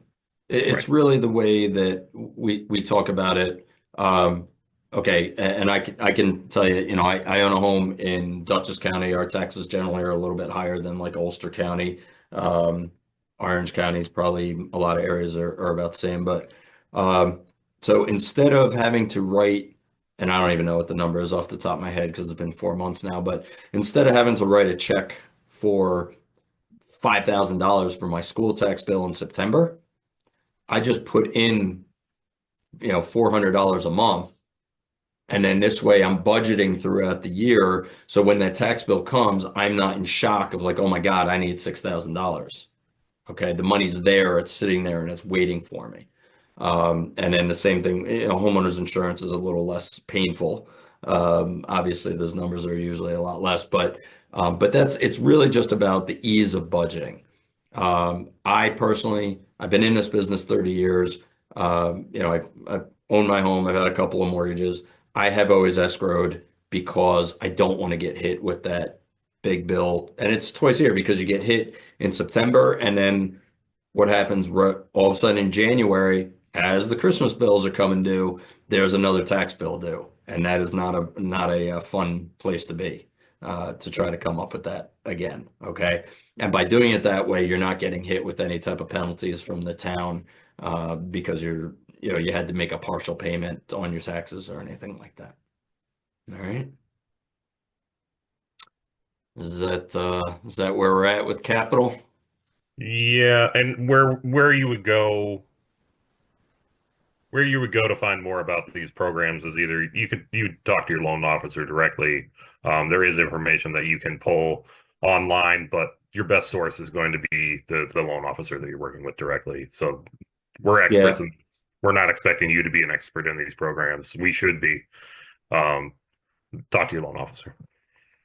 It's really the way that we talk about it. Um, okay, and I can tell you, I own a home in Dutchess County. Our taxes generally are a little bit higher than like Ulster County. Um, Orange County is probably a lot of areas are about the same. But um, so instead of having to write, and I don't even know what the number is off the top of my head because it's been 4 months now, but instead of having to write a check for $5,000 for my school tax bill in September, I just put in, $400 a month. And then this way I'm budgeting throughout the year. So when that tax bill comes, I'm not in shock of like, oh my God, I need $6,000. Okay, the money's there, it's sitting there and it's waiting for me. And then the same thing, homeowners insurance is a little less painful. Obviously, those numbers are usually a lot less, but it's really just about the ease of budgeting. I personally, I've been in this business 30 years. I own my home. I've had a couple of mortgages. I have always escrowed because I don't want to get hit with that big bill. And it's twice a year because you get hit in September, and then what happens all of a sudden in January, as the Christmas bills are coming due, there's another tax bill due, and that is not a fun place to be, to try to come up with that again. Okay, and by doing it that way, you're not getting hit with any type of penalties from the town, because you had to make a partial payment on your taxes or anything like that. All right. Is that where we're at with capital? Yeah, and where you would go to find more about these programs is either you talk to your loan officer directly. There is information that you can pull online, but your best source is going to be the loan officer that you're working with directly. So we're experts Yeah. and we're not expecting you to be an expert in these programs. We should be. Um, Talk to your loan officer.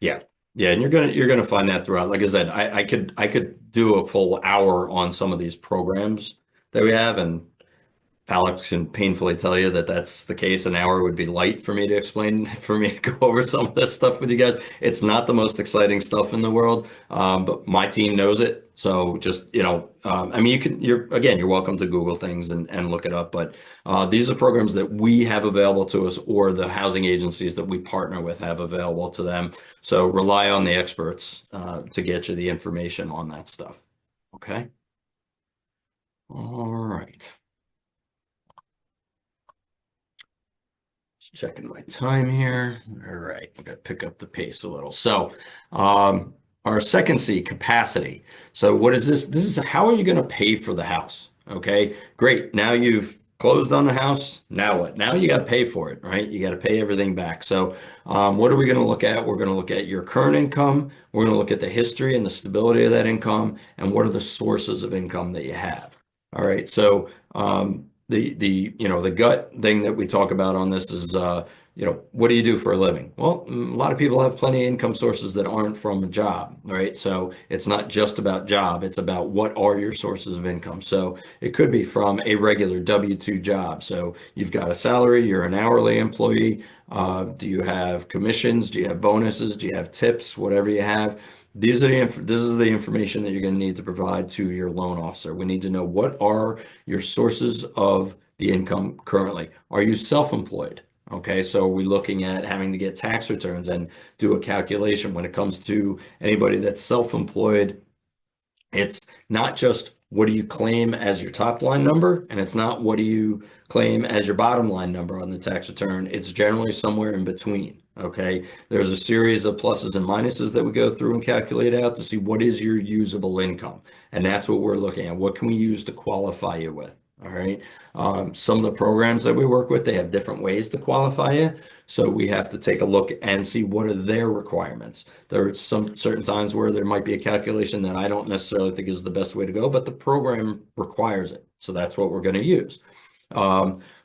Yeah. Yeah, and you're gonna find that throughout. Like I said, I could do a full hour on some of these programs that we have, and Alex can painfully tell you that that's the case. An hour would be light for me to explain, for me to go over some of this stuff with you guys. It's not the most exciting stuff in the world, but my team knows it. So just, I mean, you're welcome to Google things and look it up. But these are programs that we have available to us, or the housing agencies that we partner with have available to them. So rely on the experts to get you the information on that stuff. Okay. All right. Checking my time here. All right, I'm gonna pick up the pace a little. So, our second C, capacity. So, what is this? This is how are you going to pay for the house? Okay, great. Now you've closed on the house. Now what? Now you got to pay for it, right? You got to pay everything back. So, what are we going to look at? We're going to look at your current income. We're going to look at the history and the stability of that income, and what are the sources of income that you have. All right. So, the gut thing that we talk about on this is, what do you do for a living? Well, a lot of people have plenty of income sources that aren't from a job, right? So it's not just about job, it's about what are your sources of income. So it could be from a regular W-2 job. So you've got a salary, you're an hourly employee. Do you have commissions? Do you have bonuses? Do you have tips? Whatever you have. This is the information that you're going to need to provide to your loan officer. We need to know, what are your sources of the income currently. Are you self-employed? Okay, so are we looking at having to get tax returns and do a calculation when it comes to anybody that's self-employed? It's not just what do you claim as your top line number, and it's not what do you claim as your bottom line number on the tax return. It's generally somewhere in between. Okay, there's a series of pluses and minuses that we go through and calculate out to see what is your usable income, and that's what we're looking at. What can we use to qualify you with? All right. Some of the programs that we work with, they have different ways to qualify it. So we have to take a look and see what are their requirements. There are some certain times where there might be a calculation that I don't necessarily think is the best way to go, but the program requires it. So that's what we're going to use.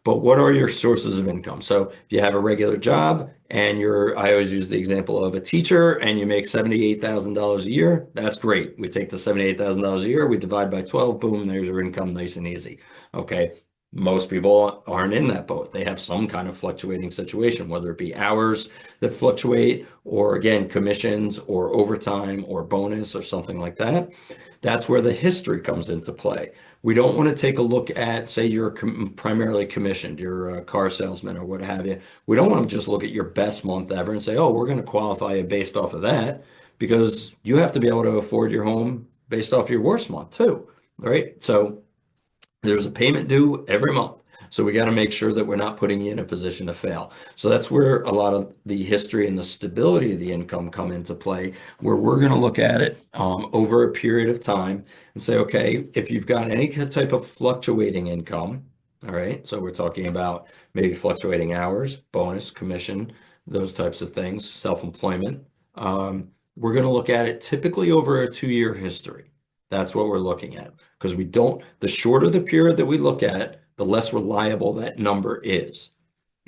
But what are your sources of income? So if you have a regular job and I always use the example of a teacher and you make $78,000 a year, that's great. We take the $78,000 a year, we divide by 12, boom, there's your income, nice and easy. Okay. Most people aren't in that boat. They have some kind of fluctuating situation, whether it be hours that fluctuate, or again, commissions or overtime or bonus or something like that. That's where the history comes into play. We don't want to take a look at, say, you're primarily commissioned, you're a car salesman or what have you. We don't want to just look at your best month ever and say, oh, we're going to qualify you based off of that, because you have to be able to afford your home based off your worst month too, right? So there's a payment due every month. So we got to make sure that we're not putting you in a position to fail. So that's where a lot of the history and the stability of the income come into play, where we're going to look at it over a period of time and say, okay, if you've got any type of fluctuating income, all right, so we're talking about maybe fluctuating hours, bonus, commission, those types of things, self-employment. We're going to look at it typically over a 2-year history. That's what we're looking at, because the shorter the period that we look at, the less reliable that number is.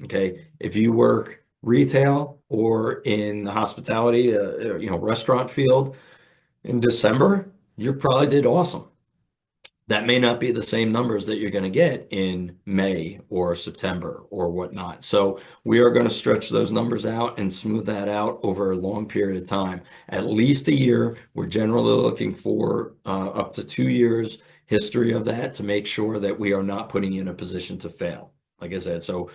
Okay. If you work retail or in the hospitality, restaurant field in December, you probably did awesome. That may not be the same numbers that you're going to get in May or September or whatnot. So we are going to stretch those numbers out and smooth that out over a long period of time. At least a year. We're generally looking for up to 2 years history of that to make sure that we are not putting you in a position to fail. Like I said, so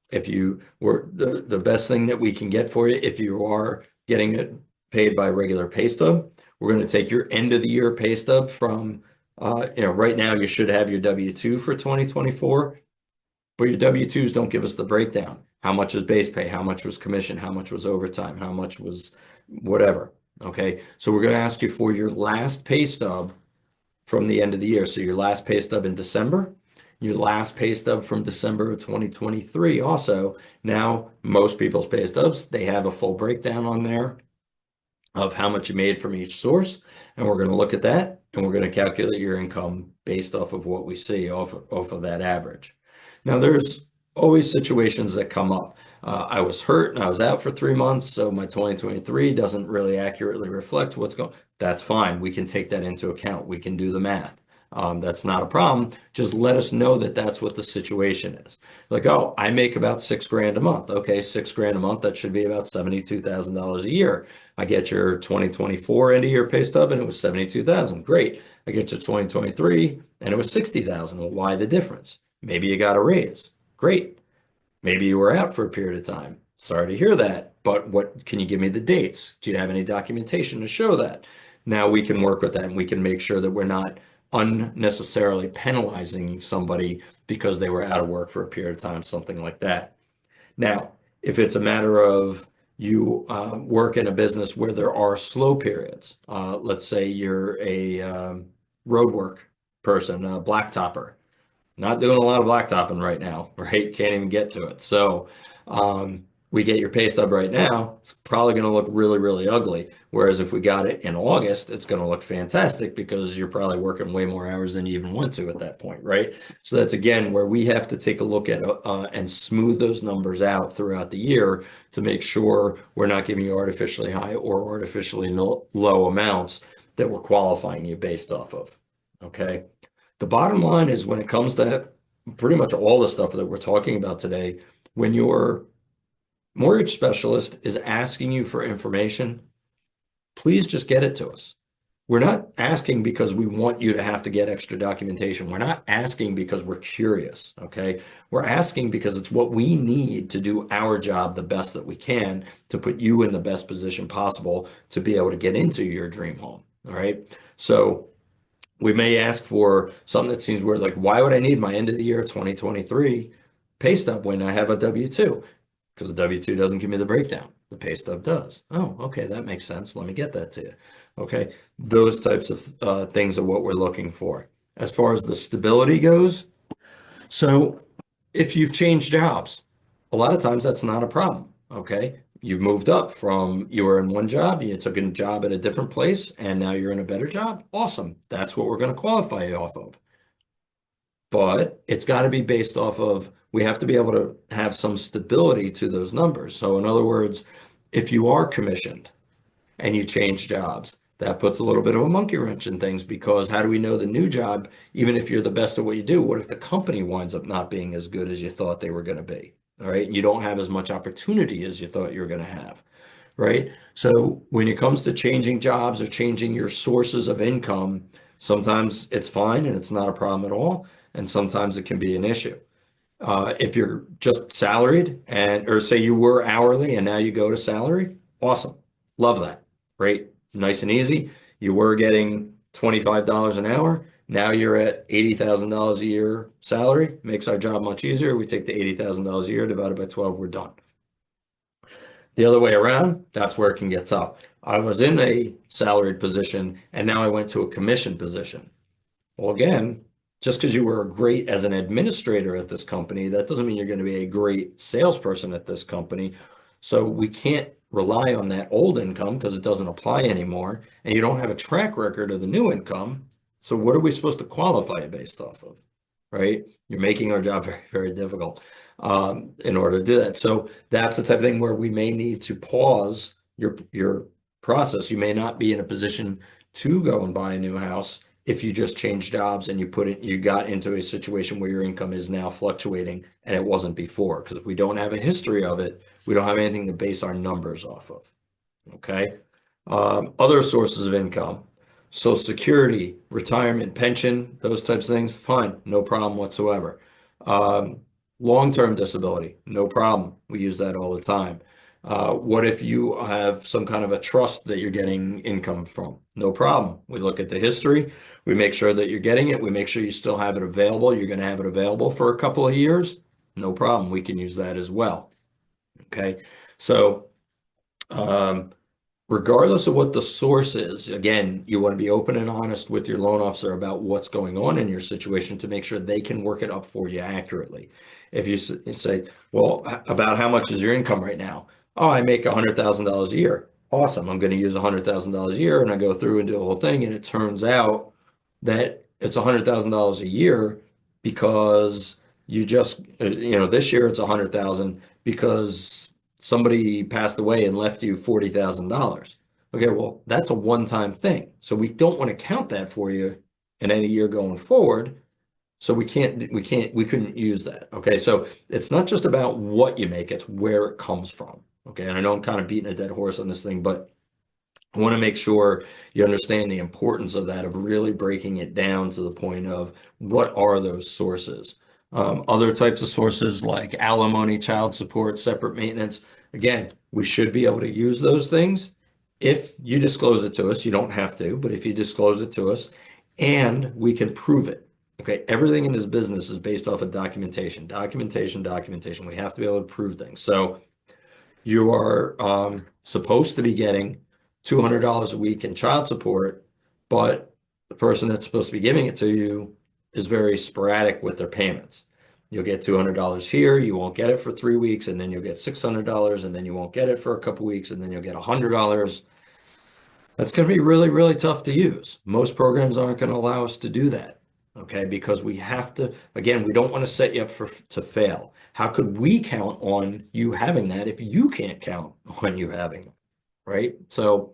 if you were the best thing that we can get for you, if you are getting it paid by regular pay stub, we're going to take your end of the year pay stub from right now you should have your W-2 for 2024, but your W-2s don't give us the breakdown. How much is base pay? How much was commission? How much was overtime? How much was whatever? Okay, so we're going to ask you for your last pay stub from the end of the year. So your last pay stub in December, your last pay stub from December of 2023 also. Now, most people's pay stubs, they have a full breakdown on there of how much you made from each source. And we're going to look at that and we're going to calculate your income based off of what we see off of that average. Now, there's always situations that come up. I was hurt and I was out for 3 months, so my 2023 doesn't really accurately reflect what's going. That's fine. We can take that into account. We can do the math. That's not a problem. Just let us know that that's what the situation is. Like, oh, I make about $6,000 a month. Okay, $6,000 a month. That should be about $72,000 a year. I get your 2024 end of year pay stub and it was 72,000. Great. I get your 2023 and it was 60,000. Well, why the difference? Maybe you got a raise. Great. Maybe you were out for a period of time. Sorry to hear that, but what can you give me the dates? Do you have any documentation to show that? Now we can work with that and we can make sure that we're not unnecessarily penalizing somebody because they were out of work for a period of time, something like that. Now, if it's a matter of you work in a business where there are slow periods, let's say you're a road work person, a blacktopper, not doing a lot of blacktopping right now, right? Can't even get to it. So we get your pay stub right now, it's probably going to look really, really ugly. Whereas if we got it in August, it's going to look fantastic because you're probably working way more hours than you even want to at that point, right? So that's again where we have to take a look at and smooth those numbers out throughout the year to make sure we're not giving you artificially high or artificially low amounts that we're qualifying you based off of. Okay. The bottom line is when it comes to pretty much all the stuff that we're talking about today, when your mortgage specialist is asking you for information, please just get it to us. We're not asking because we want you to have to get extra documentation. We're not asking because we're curious, okay? We're asking because it's what we need to do our job the best that we can to put you in the best position possible to be able to get into your dream home, all right? So we may ask for something that seems weird, like why would I need my end of the year 2023 pay stub when I have a W-2? Because the W-2 doesn't give me the breakdown. The pay stub does. Oh, okay, that makes sense. Let me get that to you. Okay, those types of things are what we're looking for. as far as the stability goes. So if you've changed jobs, a lot of times that's not a problem. Okay. You've moved up from you were in one job, you took a job at a different place, and now you're in a better job. Awesome. That's what we're going to qualify you off of. But it's got to be based off of, we have to be able to have some stability to those numbers. So, in other words, if you are commissioned and you change jobs, that puts a little bit of a monkey wrench in things because how do we know the new job, even if you're the best at what you do, what if the company winds up not being as good as you thought they were going to be? All right. And you don't have as much opportunity as you thought you were going to have. Right. So when it comes to changing jobs or changing your sources of income, sometimes it's fine and it's not a problem at all. And sometimes it can be an issue. If you're just salaried and, or say you were hourly and now you go to salary, awesome. Love that. Great. Nice and easy. You were getting $25 an hour. Now you're at $80,000 a year salary. Makes our job much easier. We take the $80,000 a year divided by 12, we're done. The other way around, that's where it can get tough. I was in a salaried position and now I went to a commission position. Well, again, just because you were great as an administrator at this company, that doesn't mean you're going to be a great salesperson at this company. So we can't rely on that old income because it doesn't apply anymore. And you don't have a track record of the new income. So what are we supposed to qualify it based off of? Right? You're making our job very, very difficult in order to do that. So that's the type of thing where we may need to pause your process. You may not be in a position to go and buy a new house if you just change jobs and you got into a situation where your income is now fluctuating and it wasn't before. Because if we don't have a history of it, we don't have anything to base our numbers off of. Okay. Other sources of income, Social Security, retirement, pension, those types of things, fine, no problem whatsoever. Um, Long-term disability, no problem. We use that all the time. What if you have some kind of a trust that you're getting income from? No problem. We look at the history. We make sure that you're getting it. We make sure you still have it available. You're going to have it available for a couple of years. No problem. We can use that as well. Okay. So, um, regardless of what the source is, again, you want to be open and honest with your loan officer about what's going on in your situation to make sure they can work it up for you accurately. If you say, well, about how much is your income right now? Oh, I make $100,000 a year. Awesome. I'm going to use $100,000 a year. And I go through and do the whole thing. And it turns out that it's $100,000 a year because you just, this year it's 100,000 because somebody passed away and left you $40,000. Okay, well, that's a one-time thing. So we don't want to count that for you in any year going forward. So we couldn't use that. Okay, so it's not just about what you make, it's where it comes from. Okay, and I know I'm kind of beating a dead horse on this thing, but I want to make sure you understand the importance of that, of really breaking it down to the point of what are those sources. Other types of sources like alimony, child support, separate maintenance. Again, we should be able to use those things if you disclose it to us. You don't have to, but if you disclose it to us and we can prove it. Okay, everything in this business is based off of documentation, documentation, documentation. We have to be able to prove things. So you are supposed to be getting $200 a week in child support, but the person that's supposed to be giving it to you is very sporadic with their payments. You'll get $200 here, you won't get it for 3 weeks, and then you'll get $600, and then you won't get it for a couple weeks, and then you'll get $100. That's going to be really, really tough to use. Most programs aren't going to allow us to do that. Okay, because we have to, again, we don't want to set you up to fail. How could we count on you having that if you can't count on you having it, right? So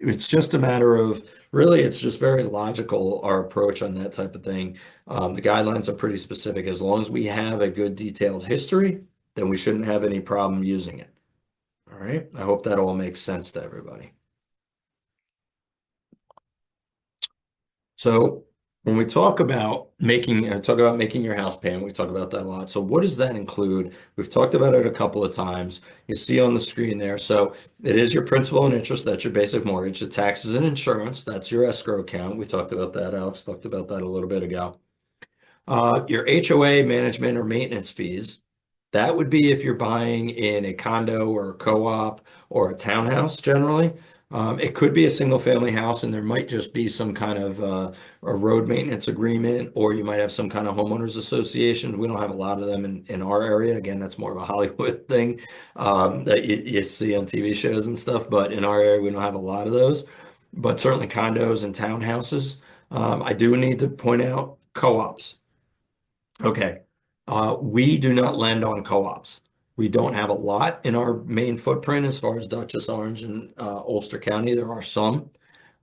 it's just a matter of, really, it's just very logical, our approach on that type of thing. The guidelines are pretty specific. As long as we have a good detailed history, then we shouldn't have any problem using it. All right, I hope that all makes sense to everybody. So when we talk about making your house payment, we talk about that a lot. So what does that include? We've talked about it a couple of times. You see on the screen there. So it is your principal and interest. That's your basic mortgage. The taxes and insurance. That's your escrow account. We talked about that. Alex talked about that a little bit ago. Your HOA management or maintenance fees. That would be if you're buying in a condo or a co-op or a townhouse generally. It could be a single family house and there might just be some kind of a road maintenance agreement, or you might have some kind of homeowners association. We don't have a lot of them in our area. Again, that's more of a Hollywood thing that you see on TV shows and stuff. But in our area, we don't have a lot of those. But certainly condos and townhouses. I do need to point out co-ops. Okay. We do not lend on co-ops. We don't have a lot in our main footprint as far as Dutchess, Orange, and Ulster County. There are some.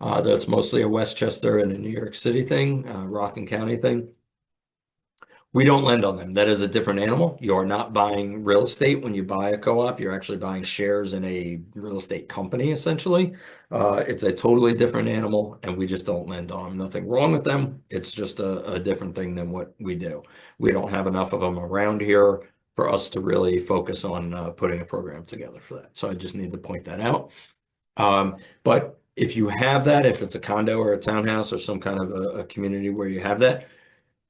That's mostly a Westchester and a New York City thing, Rockland County thing. We don't lend on them. That is a different animal. You are not buying real estate when you buy a co-op. You're actually buying shares in a real estate company, essentially. It's a totally different animal, and we just don't lend on them. Nothing wrong with them. It's just a different thing than what we do. We don't have enough of them around here for us to really focus on putting a program together for that. So I just need to point that out. But if you have that, if it's a condo or a townhouse or some kind of a community where you have that,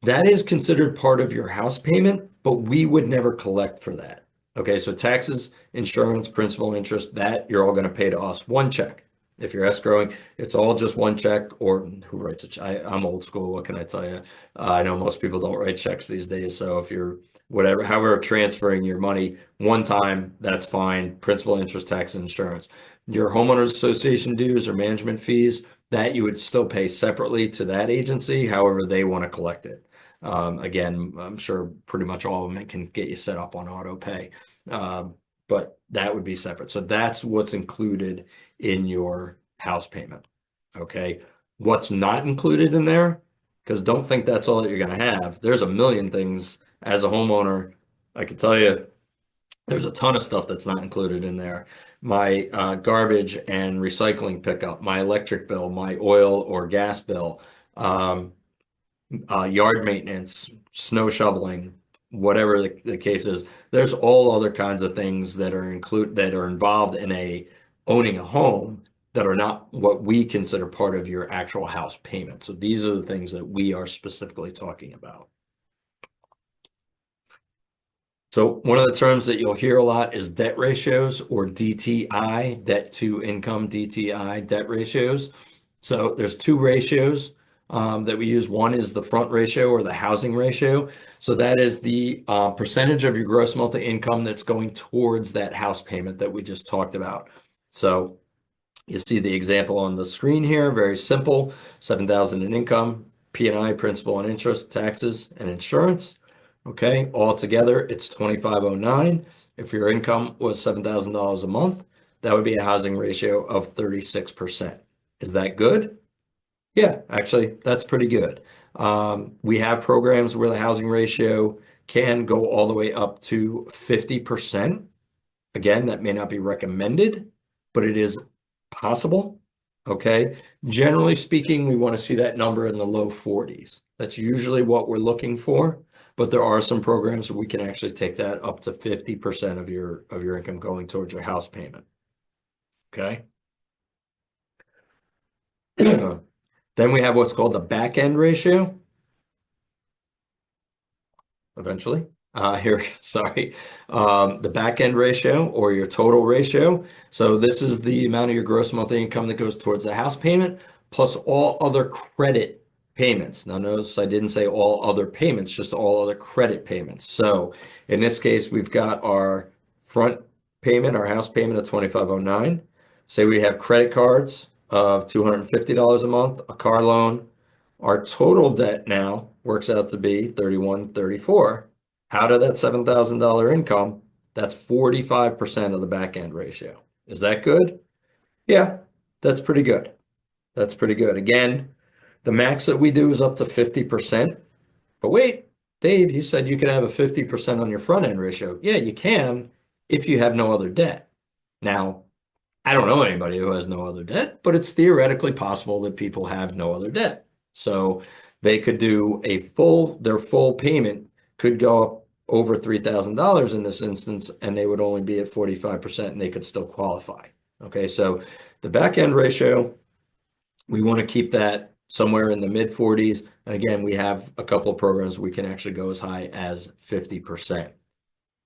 that is considered part of your house payment, but we would never collect for that. Okay, so taxes, insurance, principal, interest, that you're all going to pay to us one check. If you're escrowing, it's all just one check, or who writes a check? I'm old school. What can I tell you? I know most people don't write checks these days. So if you're whatever, however, transferring your money one time, that's fine. Principal, interest, tax, and insurance. Your homeowners association dues or management fees, that you would still pay separately to that agency, however they want to collect it. Again, I'm sure pretty much all of them can get you set up on auto pay, but that would be separate. So that's what's included in your house payment. Okay. What's not included in there? Because don't think that's all that you're going to have. There's a million things as a homeowner. I can tell you there's a ton of stuff that's not included in there. My garbage and recycling pickup, my electric bill, my oil or gas bill, yard maintenance, snow shoveling, whatever the case is. There's all other kinds of things that are involved in owning a home that are not what we consider part of your actual house payment. So these are the things that we are specifically talking about. So one of the terms that you'll hear a lot is debt ratios, or DTI, debt to income, DTI, debt ratios. So there's two ratios that we use. One is the front ratio, or the housing ratio. So that is the percentage of your gross monthly income that's going towards that house payment that we just talked about. So you see the example on the screen here, very simple, 7,000 in income, P&I, principal and interest, taxes, and insurance. Okay, all together, it's 2,509. If your income was $7,000 a month, that would be a housing ratio of 36%. Is that good? Yeah, actually, that's pretty good. We have programs where the housing ratio can go all the way up to 50%. Again, that may not be recommended, but it is possible. Okay. Generally speaking, we want to see that number in the low 40s. That's usually what we're looking for. But there are some programs where we can actually take that up to 50% of your income going towards your house payment. Okay. Then we have what's called the back end ratio. Eventually. Here, sorry. The back end ratio, or your total ratio. So this is the amount of your gross monthly income that goes towards the house payment, plus all other credit payments. Now notice I didn't say all other payments, just all other credit payments. So in this case, we've got our front payment, our house payment of 2,509. Say we have credit cards of $250 a month, a car loan. Our total debt now works out to be $3,134. Out of that $7,000 income, that's 45% of the back end ratio. Is that good? Yeah, that's pretty good. That's pretty good. Again, the max that we do is up to 50%. But wait, Dave, you said you could have a 50% on your front end ratio. Yeah, you can if you have no other debt. Now, I don't know anybody who has no other debt, but it's theoretically possible that people have no other debt. So they could do their full payment could go up over $3,000 in this instance, and they would only be at 45% and they could still qualify. Okay, so the back end ratio, we want to keep that somewhere in the mid 40s. And again, we have a couple of programs we can actually go as high as 50%.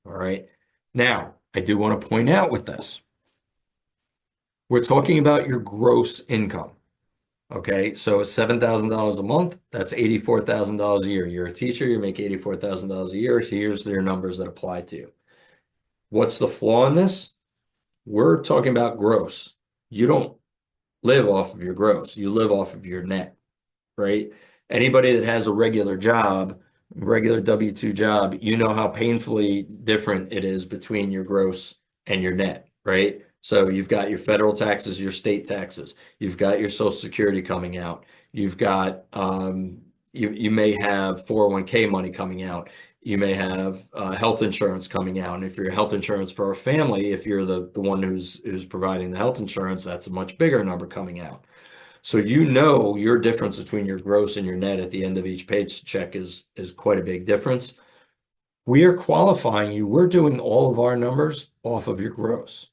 All right. Now, I do want to point out with this, We're talking about your gross income. Okay, so $7,000 a month, that's $84,000 a year. You're a teacher, you make $84,000 a year. Here's their numbers that apply to you. What's the flaw in this? We're talking about gross. You don't live off of your gross, you live off of your net, right? Anybody that has a regular job, regular W-2 job, you know how painfully different it is between your gross and your net, right? So you've got your federal taxes, your state taxes, you've got your Social Security coming out, you've got you may have 401k money coming out, you may have health insurance coming out. And if you're health insurance for a family, if you're the one who's providing the health insurance, that's a much bigger number coming out. So you know your difference between your gross and your net at the end of each paycheck is quite a big difference. We are qualifying you. We're doing all of our numbers off of your gross.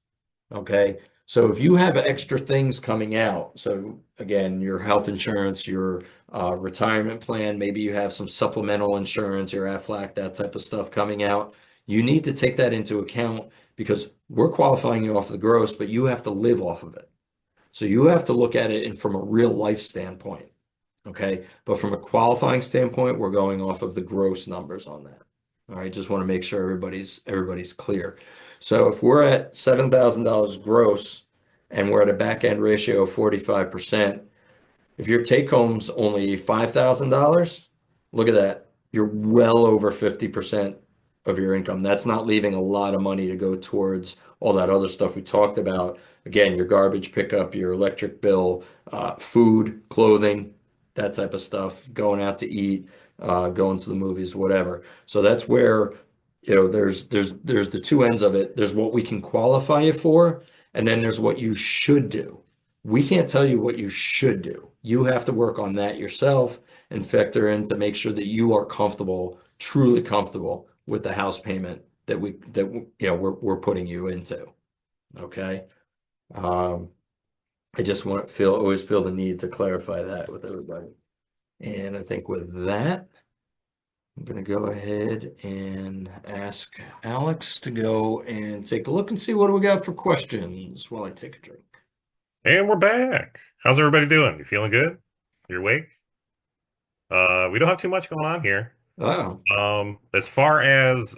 Okay. So if you have extra things coming out, so again, your health insurance, your retirement plan, maybe you have some supplemental insurance, your Aflac, that type of stuff coming out, you need to take that into account because we're qualifying you off the gross, but you have to live off of it. So you have to look at it from a real life standpoint. Okay. But from a qualifying standpoint, we're going off of the gross numbers on that. All right. Just want to make sure everybody's clear. So if we're at $7,000 gross and we're at a back end ratio of 45%, if your take home's only $5,000, look at that. You're well over 50% of your income. That's not leaving a lot of money to go towards all that other stuff we talked about. Again, your garbage pickup, your electric bill, food, clothing, that type of stuff, going out to eat, going to the movies, whatever. So that's where, there's the two ends of it. There's what we can qualify you for, and then there's what you should do. We can't tell you what you should do. You have to work on that yourself and factor in to make sure that you are comfortable, truly comfortable with the house payment we're putting you into. Okay. Um, I just always feel the need to clarify that with everybody. And I think with that, I'm going to go ahead and ask Alex to go and take a look and see what do we got for questions while I take a drink. And we're back. How's everybody doing? You feeling good? You're awake? We don't have too much going on here. Oh, As far as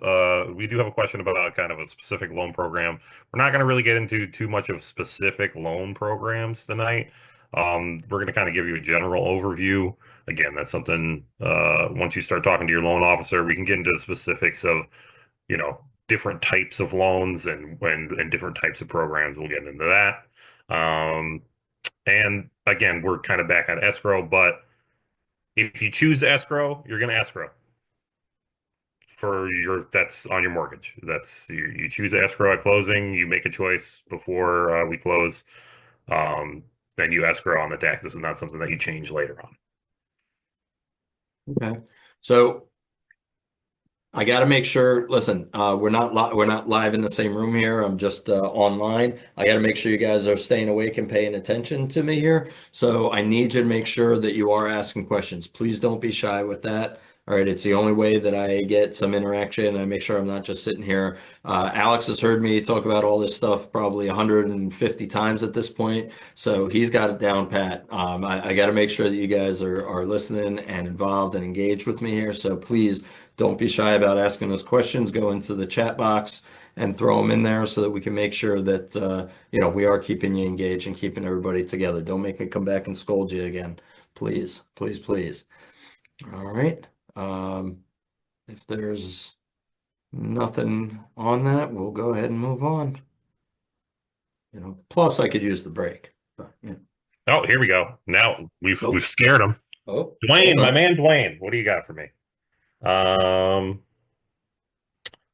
we do have a question about kind of a specific loan program. We're not going to really get into too much of specific loan programs tonight. We're going to kind of give you a general overview. Again, that's something once you start talking to your loan officer, we can get into the specifics of, different types of loans and different types of programs. We'll get into that. And again, we're kind of back on escrow, but if you choose to escrow, you're going to escrow that's on your mortgage. That's you choose escrow at closing. You make a choice before we close. Then you escrow on the tax. This is not something that you change later on. okay. So I got to make sure, listen, we're not live in the same room here. I'm just online. I got to make sure you guys are staying awake and paying attention to me here. So I need you to make sure that you are asking questions. Please don't be shy with that. All right, it's the only way that I get some interaction. I make sure I'm not just sitting here. Alex has heard me talk about all this stuff probably 150 times at this point, so he's got it down pat. I got to make sure that you guys are listening and involved and engaged with me here. So please don't be shy about asking those questions. Go into the chat box and throw them in there so that we can make sure that we are keeping you engaged and keeping everybody together. Don't make me come back and scold you again, please, please, please. All right. If there's nothing on that, we'll go ahead and move on. Plus I could use the break. But, Oh, here we go. Now we've Oh. scared him. Oh, Dwayne, my man Dwayne, what do you got for me?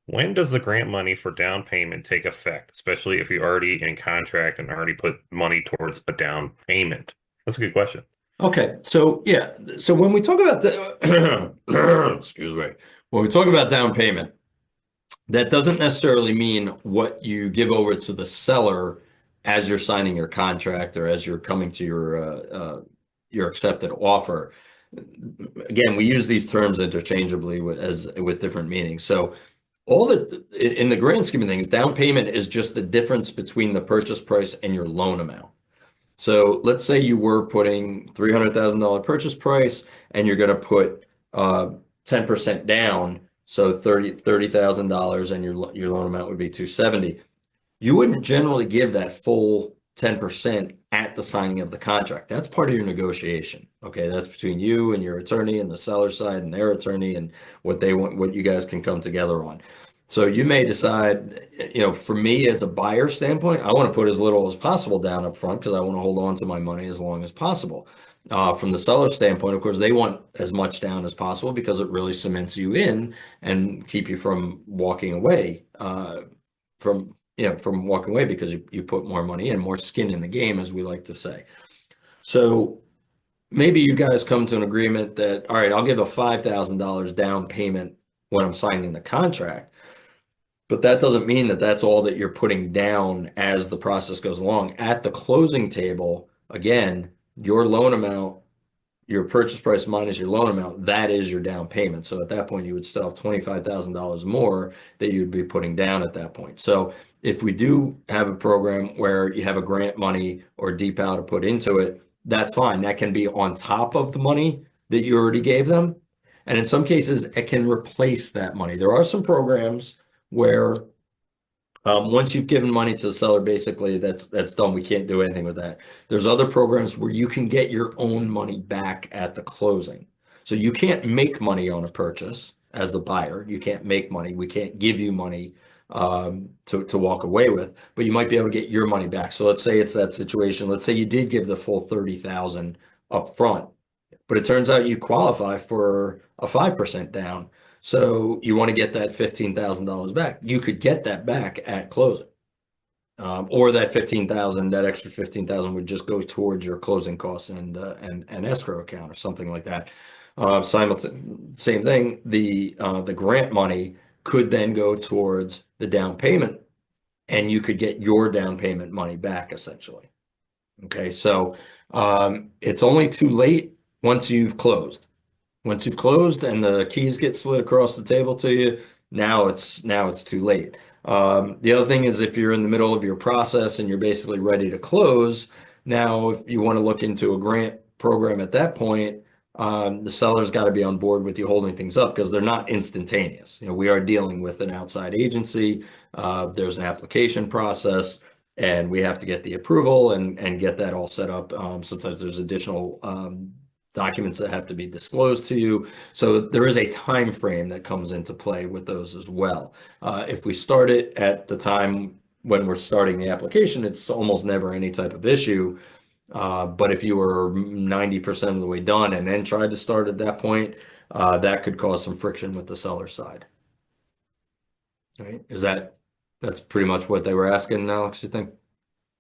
When does the grant money for down payment take effect, especially if you're already in contract and already put money towards a down payment? That's a good question. Okay, so yeah, so when we talk about the excuse me, when we talk about down payment, that doesn't necessarily mean what you give over to the seller as you're signing your contract or as you're coming to your accepted offer. Again, we use these terms interchangeably with different meanings. So all the in the grand scheme of things, down payment is just the difference between the purchase price and your loan amount. So let's say you were putting $300,000 purchase price and you're going to put 10% down, so $30,000 and your loan amount would be 270. You wouldn't generally give that full 10% at the signing of the contract. That's part of your negotiation. Okay, that's between you and your attorney and the seller side and their attorney and what they want, what you guys can come together on. So you may decide, for me as a buyer standpoint, I want to put as little as possible down up front because I want to hold on to my money as long as possible. From the seller standpoint, of course, they want as much down as possible because it really cements you in and keep you from walking away from walking away because you put more money in, more skin in the game, as we like to say. So maybe you guys come to an agreement that, all right, I'll give a $5,000 down payment when I'm signing the contract. But that doesn't mean that that's all that you're putting down as the process goes along. At the closing table, again, your loan amount, your purchase price minus your loan amount, that is your down payment. So at that point, you would still have $25,000 more that you'd be putting down at that point. So if we do have a program where you have a grant money or DPOW to put into it, that's fine. That can be on top of the money that you already gave them. And in some cases, it can replace that money. There are some programs where once you've given money to the seller, basically that's done. We can't do anything with that. There's other programs where you can get your own money back at the closing. So you can't make money on a purchase as the buyer. You can't make money. We can't give you money to walk away with, but you might be able to get your money back. So let's say it's that situation. Let's say you did give the full 30,000 up front, but it turns out you qualify for a 5% down. So you want to get that $15,000 back. You could get that back at closing. Or that 15,000, that extra 15,000 would just go towards your closing costs and escrow account or something like that. Same thing, the grant money could then go towards the down payment and you could get your down payment money back essentially. Okay, so it's only too late once you've closed. Once you've closed and the keys get slid across the table to you, now it's too late. The other thing is if you're in the middle of your process and you're basically ready to close, now if you want to look into a grant program at that point, the seller's got to be on board with you holding things up because they're not instantaneous. We are dealing with an outside agency. There's an application process. And we have to get the approval and get that all set up. Sometimes there's additional documents that have to be disclosed to you. So there is a time frame that comes into play with those as well. If we start it at the time when we're starting the application, it's almost never any type of issue. But if you were 90% of the way done and then tried to start at that point, that could cause some friction with the seller side. Right? That's pretty much what they were asking, Alex, you think?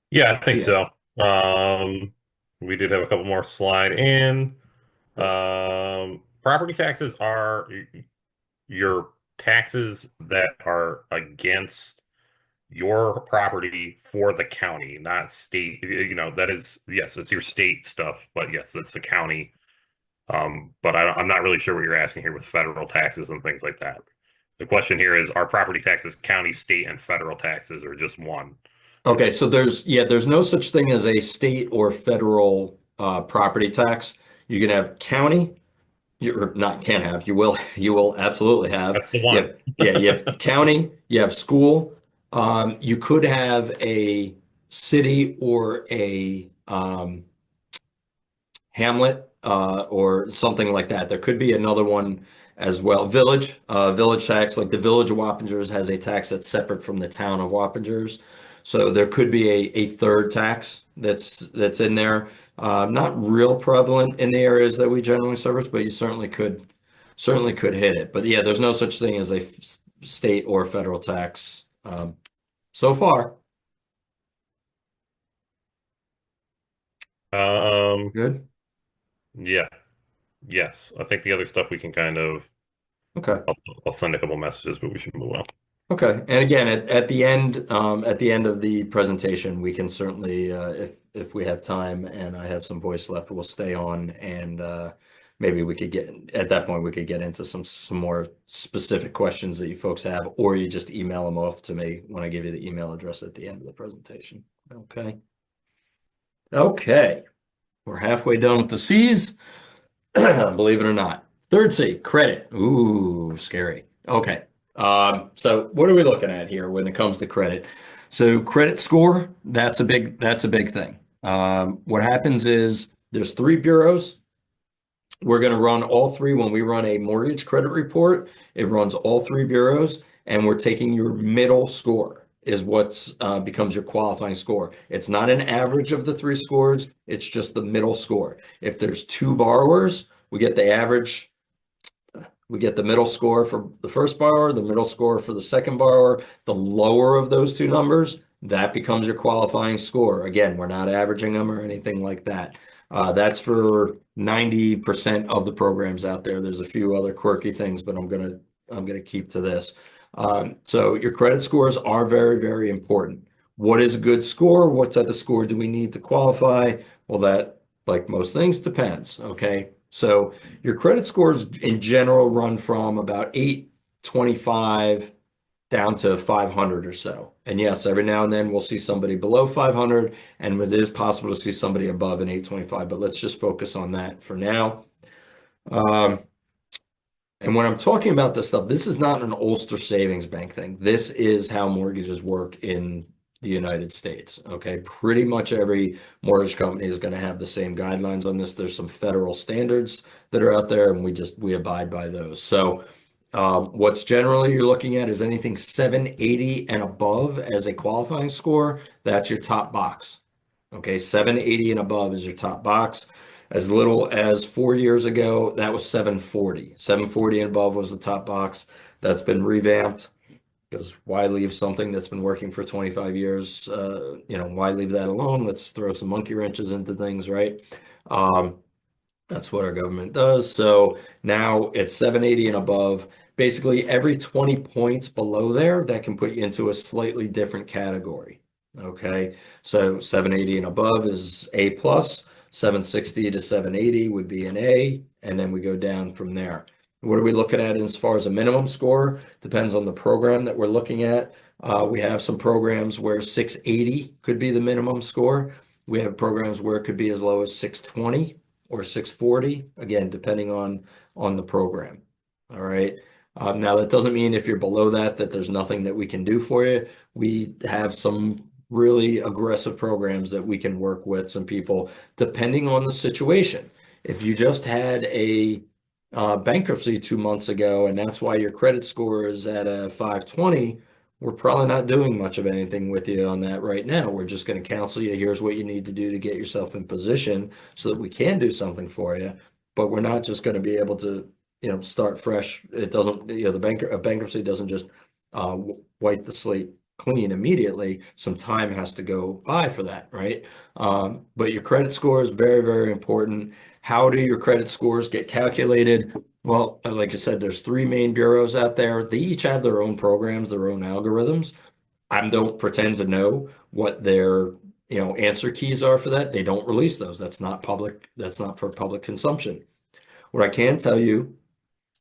Yeah, I think Yeah. so. We did have a couple more slide in. Property taxes are your taxes that are against your property for the county, not state. That is, yes, it's your state stuff, but yes, it's the county. But I'm not really sure what you're asking here with federal taxes and things like that. The question here is, are property taxes county, state, and federal taxes, or just one? Okay, It's so there's no such thing as a state or federal property tax. You can have county, you're not can have, you will absolutely have. That's the one. You have county, you have school. You could have a city or a hamlet or something like that. There could be another one as well. Village tax, like the village of Wappingers has a tax that's separate from the town of Wappingers. So there could be a third tax that's in there. Not real prevalent in the areas that we generally service, but you certainly could hit it. But yeah, there's no such thing as a state or federal tax so far. Um, Good. yeah, yes. I think the other stuff we can kind of, Okay. I'll send a couple messages, but we should move on. Okay, and again, at the end of the presentation, we can certainly, if we have time and I have some voice left, we'll stay on and maybe we could at that point, we could get into some more specific questions that you folks have, or you just email them off to me when I give you the email address at the end of the presentation. Okay. Okay. We're halfway done with the C's, believe it or not. Third C, credit. Ooh, scary. Okay. So what are we looking at here when it comes to credit? So credit score, that's a big thing. What happens is there's three bureaus. We're going to run all three. When we run a mortgage credit report, it runs all three bureaus, and we're taking your middle score is what's becomes your qualifying score. It's not an average of the three scores. It's just the middle score. If there's two borrowers, we get the average. We get the middle score for the first borrower, the middle score for the second borrower. The lower of those two numbers, that becomes your qualifying score. Again, we're not averaging them or anything like that. That's for 90% of the programs out there. There's a few other quirky things, but I'm gonna keep to this. So your credit scores are very, very important. What is a good score? What type of score do we need to qualify? Well, that, like most things, depends. Okay, so your credit scores in general run from about 825 down to 500 or so. And yes, every now and then we'll see somebody below 500, and it is possible to see somebody above an 825, but let's just focus on that for now. And when I'm talking about this stuff, this is not an Ulster Savings Bank thing. This is how mortgages work in the United States. Okay, pretty much every mortgage company is going to have the same guidelines on this. There's some federal standards that are out there, and we abide by those. So what's generally you're looking at is anything 780 and above as a qualifying score. That's your top box. Okay, 780 and above is your top box. As little as 4 years ago, that was 740. 740 and above was the top box. That's been revamped because why leave something that's been working for 25 years? Why leave that alone? Let's throw some monkey wrenches into things, right? That's what our government does. So now it's 780 and above. Basically, every 20 points below there, that can put you into a slightly different category. Okay, so 780 and above is A plus, 760 to 780 would be an A, and then we go down from there. What are we looking at as far as a minimum score? Depends on the program that we're looking at. We have some programs where 680 could be the minimum score. We have programs where it could be as low as 620 or 640, again, depending on the program. All right. Now that doesn't mean if you're below that there's nothing that we can do for you. We have some really aggressive programs that we can work with some people depending on the situation. If you just had a bankruptcy 2 months ago and that's why your credit score is at a 520, we're probably not doing much of anything with you on that right now. We're just going to counsel you. Here's what you need to do to get yourself in position so that we can do something for you. But we're not just going to be able to, start fresh. It doesn't, a bankruptcy doesn't just wipe the slate clean immediately. Some time has to go by for that, right? But your credit score is very, very important. How do your credit scores get calculated? Well, like I said, there's three main bureaus out there. They each have their own programs, their own algorithms. I don't pretend to know what their, answer keys are for that. They don't release those. That's not public. That's not for public consumption. What I can tell you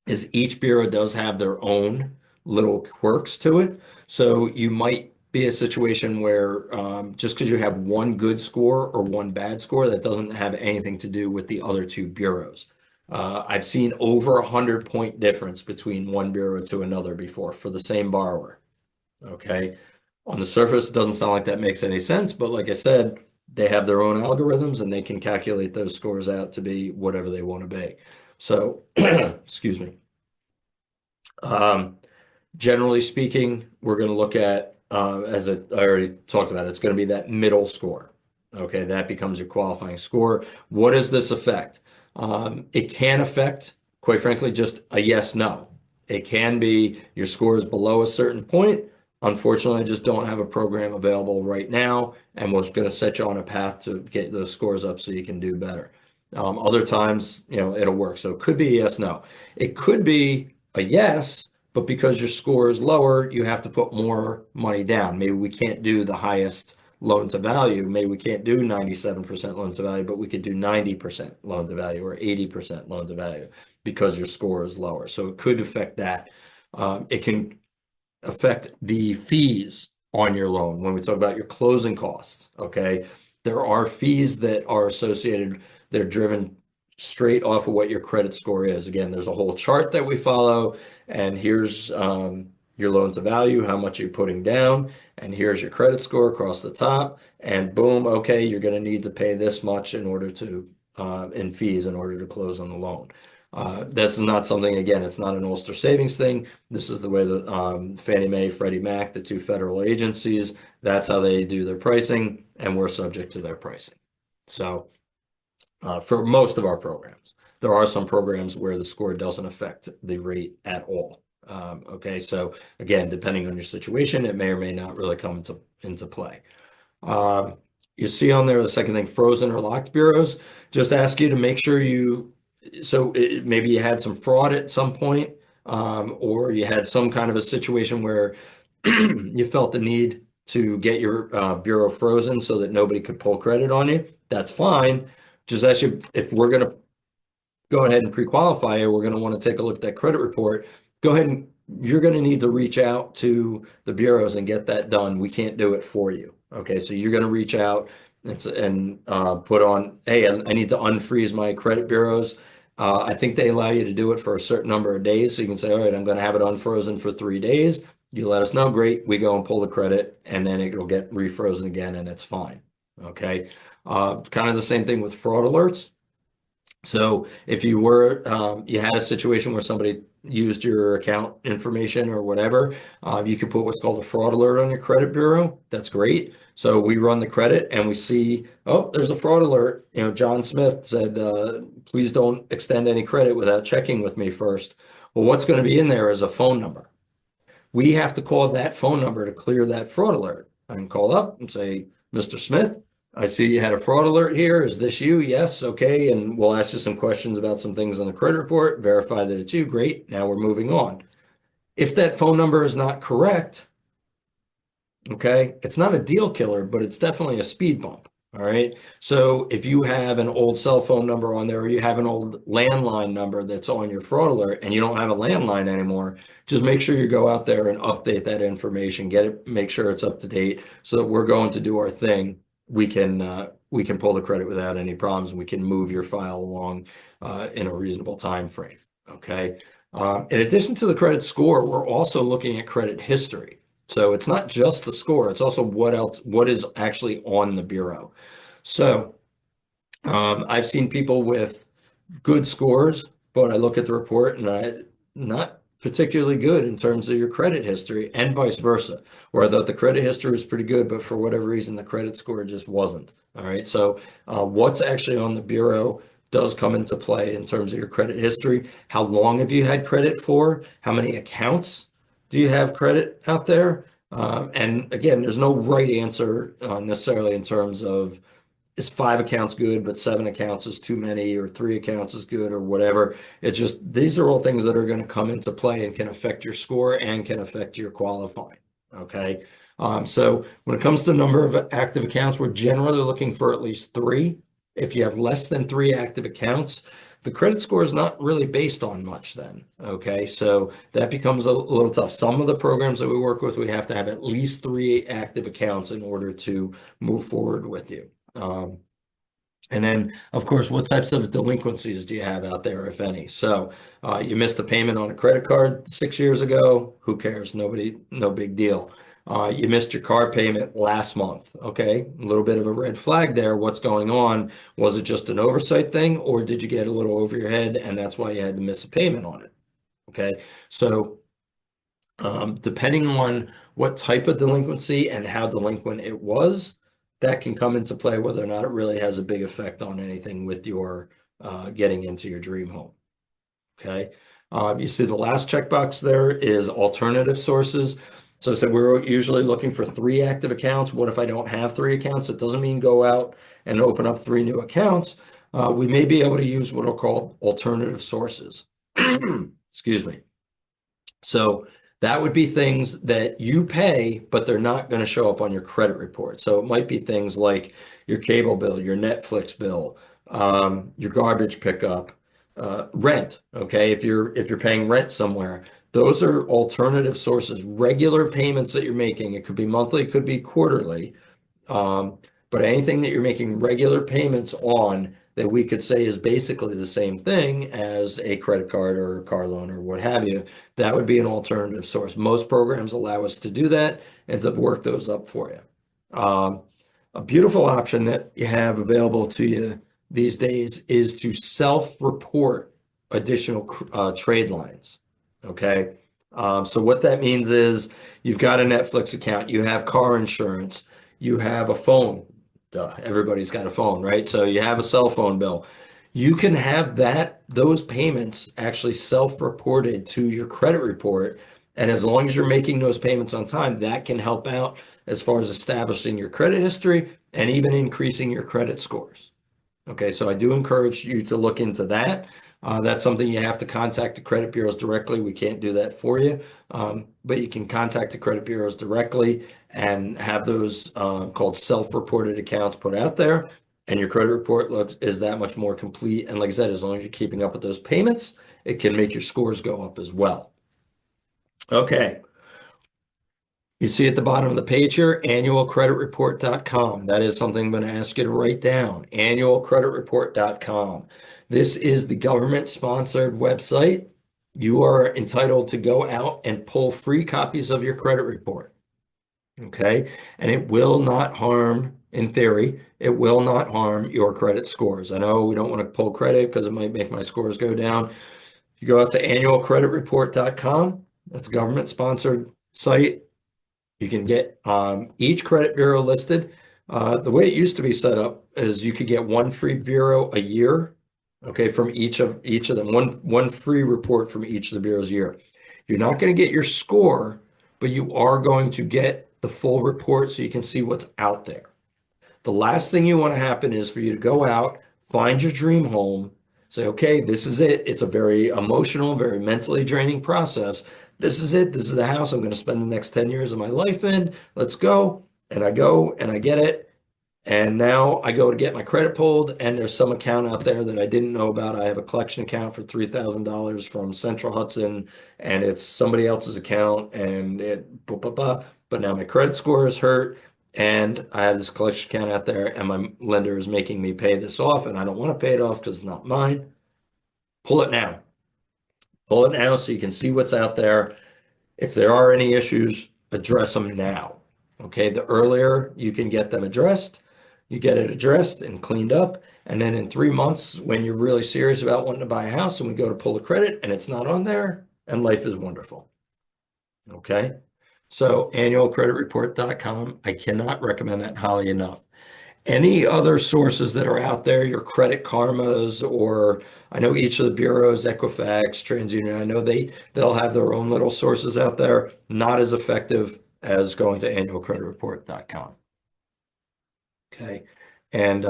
is each bureau does have their own little quirks to it. So you might be a situation where just because you have one good score or one bad score, that doesn't have anything to do with the other two bureaus. I've seen over 100-point difference between one bureau to another before for the same borrower. Okay. On the surface, it doesn't sound like that makes any sense, but like I said, they have their own algorithms and they can calculate those scores out to be whatever they want to be. So, excuse me. Generally speaking, we're going to look at, as I already talked about, it's going to be that middle score. Okay, that becomes your qualifying score. What does this affect? It can affect, quite frankly, just a yes, no. It can be your score is below a certain point. Unfortunately, I just don't have a program available right now, and we're going to set you on a path to get those scores up so you can do better. Other times, it'll work. So it could be a yes, no. It could be a yes, but because your score is lower, you have to put more money down. Maybe we can't do the highest loan to value. Maybe we can't do 97% loan to value, but we could do 90% loan to value or 80% loan to value because your score is lower. So it could affect that. It can affect the fees on your loan when we talk about your closing costs. Okay. There are fees that are associated, they're driven straight off of what your credit score is. Again, there's a whole chart that we follow, and here's your loan to value, how much you're putting down, and here's your credit score across the top, and boom, okay, you're going to need to pay this much in order to in fees in order to close on the loan. This is not something, again, it's not an Ulster savings thing. This is the way that Fannie Mae, Freddie Mac, the two federal agencies, that's how they do their pricing, and we're subject to their pricing. So for most of our programs, there are some programs where the score doesn't affect the rate at all. Okay, so again, depending on your situation, it may or may not really come into play. You see on there the second thing, frozen or locked bureaus. Just ask you to make sure maybe you had some fraud at some point, or you had some kind of a situation where you felt the need to get your bureau frozen so that nobody could pull credit on you. That's fine. Just ask you if we're going to go ahead and pre-qualify you, we're going to want to take a look at that credit report. Go ahead and you're going to need to reach out to the bureaus and get that done. We can't do it for you. Okay, so you're going to reach out and put on, hey, I need to unfreeze my credit bureaus. I think they allow you to do it for a certain number of days. So you can say, all right, I'm going to have it unfrozen for 3 days. You let us know, great. We go and pull the credit, and then it'll get refrozen again, and it's fine. Okay, kind of the same thing with fraud alerts. So if you had a situation where somebody used your account information or whatever, you could put what's called a fraud alert on your credit bureau. That's great. So we run the credit and we see, oh, there's a fraud alert. John Smith said, please don't extend any credit without checking with me first. Well, what's going to be in there is a phone number. We have to call that phone number to clear that fraud alert. I can call up and say, Mr. Smith, I see you had a fraud alert here. Is this you? Yes. Okay. And we'll ask you some questions about some things on the credit report, verify that it's you. Great. Now we're moving on. If that phone number is not correct, okay, it's not a deal killer, but it's definitely a speed bump. All right. So if you have an old cell phone number on there, or you have an old landline number that's on your fraud alert and you don't have a landline anymore, just make sure you go out there and update that information, make sure it's up to date so that we're going to do our thing. We can pull the credit without any problems. We can move your file along in a reasonable time frame. Okay. In addition to the credit score, we're also looking at credit history. So it's not just the score, it's also what is actually on the bureau. So I've seen people with good scores, but I look at the report and not particularly good in terms of your credit history, and vice versa, where I thought the credit history was pretty good, but for whatever reason, the credit score just wasn't. All right. So what's actually on the bureau does come into play in terms of your credit history. How long have you had credit for? How many accounts do you have credit out there? And again, there's no right answer necessarily in terms of is 5 accounts good, but 7 accounts is too many, or 3 accounts is good, or whatever. It's just these are all things that are going to come into play and can affect your score and can affect your qualifying. Okay. So when it comes to number of active accounts, we're generally looking for at least 3. If you have less than 3 active accounts, the credit score is not really based on much then. Okay, so that becomes a little tough. Some of the programs that we work with, we have to have at least 3 active accounts in order to move forward with you. And then, of course, what types of delinquencies do you have out there, if any? So you missed a payment on a credit card 6 years ago. Who cares? No big deal. You missed your car payment last month. Okay, a little bit of a red flag there. What's going on? Was it just an oversight thing, or did you get a little over your head and that's why you had to miss a payment on it? Okay, so depending on what type of delinquency and how delinquent it was, that can come into play whether or not it really has a big effect on anything with your getting into your dream home. Okay, you see the last checkbox there is alternative sources. So I said we're usually looking for 3 active accounts. What if I don't have 3 accounts? It doesn't mean go out and open up 3 new accounts. We may be able to use what are called alternative sources. Excuse me. So That would be things that you pay, but they're not going to show up on your credit report. So it might be things like your cable bill, your Netflix bill, your garbage pickup, rent. Okay, if you're paying rent somewhere, those are alternative sources, regular payments that you're making. It could be monthly, it could be quarterly. Um, but anything that you're making regular payments on that we could say is basically the same thing as a credit card or a car loan or what have you, that would be an alternative source. Most programs allow us to do that and to work those up for you. A beautiful option that you have available to you these days is to self-report additional trade lines. Okay. So what that means is you've got a Netflix account, you have car insurance, you have a phone. Duh, everybody's got a phone, right? So you have a cell phone bill. You can have those payments actually self-reported to your credit report. And as long as you're making those payments on time, that can help out as far as establishing your credit history and even increasing your credit scores. Okay, so I do encourage you to look into that. That's something you have to contact the credit bureaus directly. We can't do that for you, but you can contact the credit bureaus directly and have those called self-reported accounts put out there. And your credit report is that much more complete. And like I said, as long as you're keeping up with those payments, it can make your scores go up as well. Okay. You see at the bottom of the page here, annualcreditreport.com. That is something I'm going to ask you to write down, annualcreditreport.com. This is the government-sponsored website. You are entitled to go out and pull free copies of your credit report, okay? And it will not harm, in theory, it will not harm your credit scores. I know we don't want to pull credit because it might make my scores go down. You go out to annualcreditreport.com. That's a government-sponsored site. You can get each credit bureau listed. The way it used to be set up is you could get one free bureau a year, okay, from each of them, one free report from each of the bureaus a year. You're not going to get your score, but you are going to get the full report so you can see what's out there. The last thing you want to happen is for you to go out, find your dream home, say, okay, this is it. It's a very emotional, very mentally draining process. This is it. This is the house I'm going to spend the next 10 years of my life in. Let's go. And I go and I get it. And now I go to get my credit pulled, and there's some account out there that I didn't know about. I have a collection account for $3,000 from Central Hudson, and it's somebody else's account, and blah, blah, blah. But now my credit score is hurt, and I have this collection account out there, and my lender is making me pay this off, and I don't want to pay it off because it's not mine. Pull it now. Pull it now so you can see what's out there. If there are any issues, address them now. Okay, the earlier you can get them addressed, you get it addressed and cleaned up. And then in 3 months, when you're really serious about wanting to buy a house and we go to pull the credit and it's not on there, and life is wonderful. Okay, so annualcreditreport.com. I cannot recommend that highly enough. Any other sources that are out there, your Credit Karmas, or I know each of the bureaus, Equifax, TransUnion, I know they'll have their own little sources out there, not as effective as going to annualcreditreport.com. Okay. And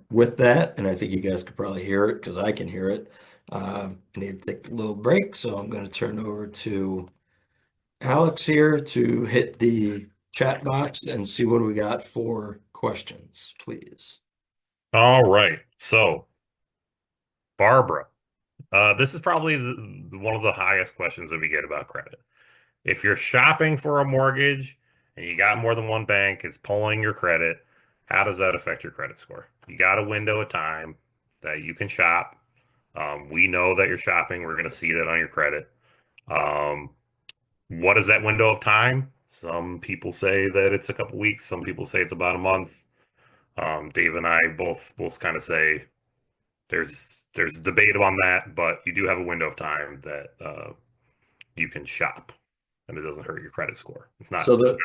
with that, and I think you guys could probably hear it because I can hear it. I need to take a little break, so I'm going to turn over to Alex here to hit the chat box and see what we got for questions, please. All right. So, Barbara, this is probably one of the highest questions that we get about credit. If you're shopping for a mortgage and you got more than one bank is pulling your credit, how does that affect your credit score? You got a window of time that you can shop. We know that you're shopping. We're going to see that on your credit. Um, what is that window of time? Some people say that it's a couple weeks. Some people say it's about a month. Dave and I both kind of say there's debate on that, but you do have a window of time that you can shop, and it doesn't hurt your credit score. It's not So the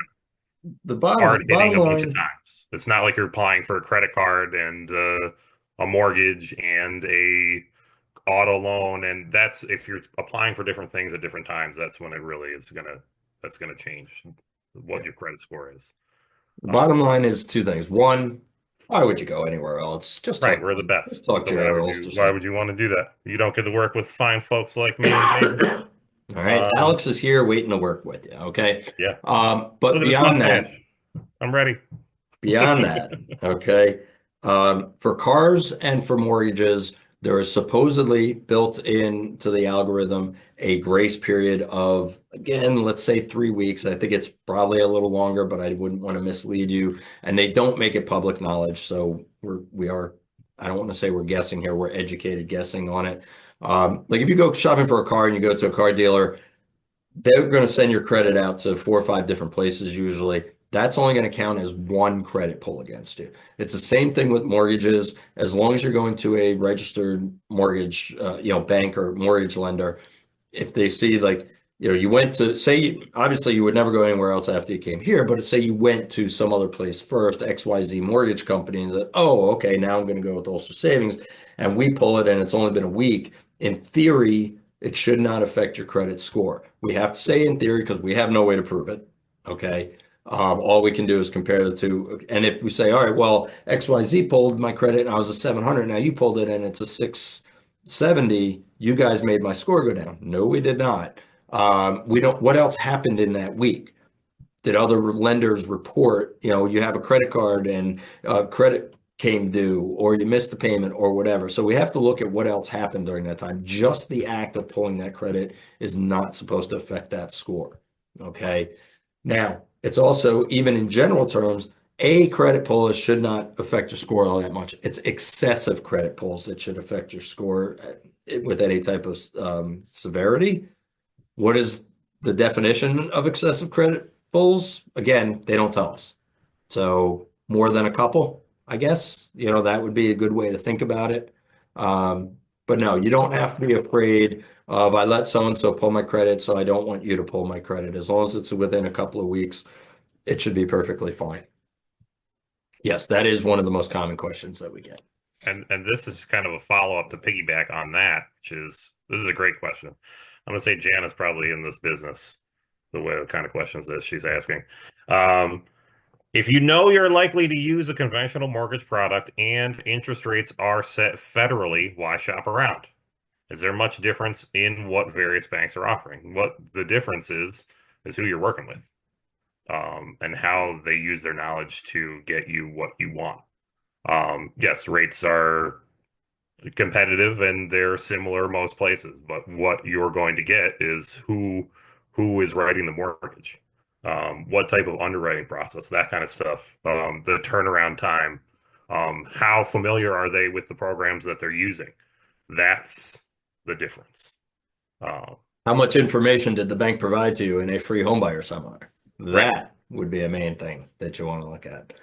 hard hitting bottom a bunch of line, times. It's not like you're applying for a credit card and a mortgage and a auto loan, and that's if you're applying for different things at different times. That's when it really is gonna change what your credit score is. the bottom line is two things. One, why would you go anywhere else? Right, we're the best. Just talk So to why your would Ulster you side. want to do that? You don't get to work with fine folks like me and David. All right. Um, Alex is here waiting to work with you. Okay. yeah, But look at this mustache. I'm ready. beyond that, okay, for cars and for mortgages, there is supposedly built into the algorithm a grace period of, again, let's say 3 weeks. I think it's probably a little longer, but I wouldn't want to mislead you. And they don't make it public knowledge. So we are, I don't want to say we're guessing here, we're educated guessing on it. Like if you go shopping for a car and you go to a car dealer, they're going to send your credit out to 4 or 5 different places usually. That's only going to count as one credit pull against you. It's the same thing with mortgages. As long as you're going to a registered mortgage, bank or mortgage lender, if they see like, you went to say, obviously you would never go anywhere else after you came here, but say you went to some other place first, XYZ mortgage company, and said, oh, okay, now I'm going to go with Ulster Savings, and we pull it, and it's only been a week. In theory, it should not affect your credit score. We have to say in theory because we have no way to prove it. Okay. All we can do is compare the two. And if we say, all right, well, XYZ pulled my credit and I was a 700, now you pulled it and it's a 670, you guys made my score go down. No, we did not. We don't, what else happened in that week? Did other lenders report, you have a credit card and credit came due or you missed the payment or whatever. So we have to look at what else happened during that time. Just the act of pulling that credit is not supposed to affect that score. Okay. Now, it's also, even in general terms, a credit pull should not affect your score all that much. It's excessive credit pulls that should affect your score with any type of severity. What is the definition of excessive credit pulls? Again, they don't tell us. So more than a couple, I guess, that would be a good way to think about it. Um, but no, you don't have to be afraid of I let so and so pull my credit, so I don't want you to pull my credit. As long as it's within a couple of weeks, it should be perfectly fine. Yes, that is one of the most common questions that we get. And this is kind of a follow-up to piggyback on that, which is this is a great question. I'm gonna say Jan is probably in this business, the way the kind of questions that she's asking. Um, if you know you're likely to use a conventional mortgage product and interest rates are set federally, why shop around? Is there much difference in what various banks are offering? What the difference is who you're working with, and how they use their knowledge to get you what you want. Yes, rates are competitive and they're similar most places, but what you're going to get is who is writing the mortgage, what type of underwriting process, that kind of stuff, the turnaround time, how familiar are they with the programs that they're using? That's the difference. Um, How much information did the bank provide to you in a free homebuyer seminar? right. That would be a main thing that you want to look at.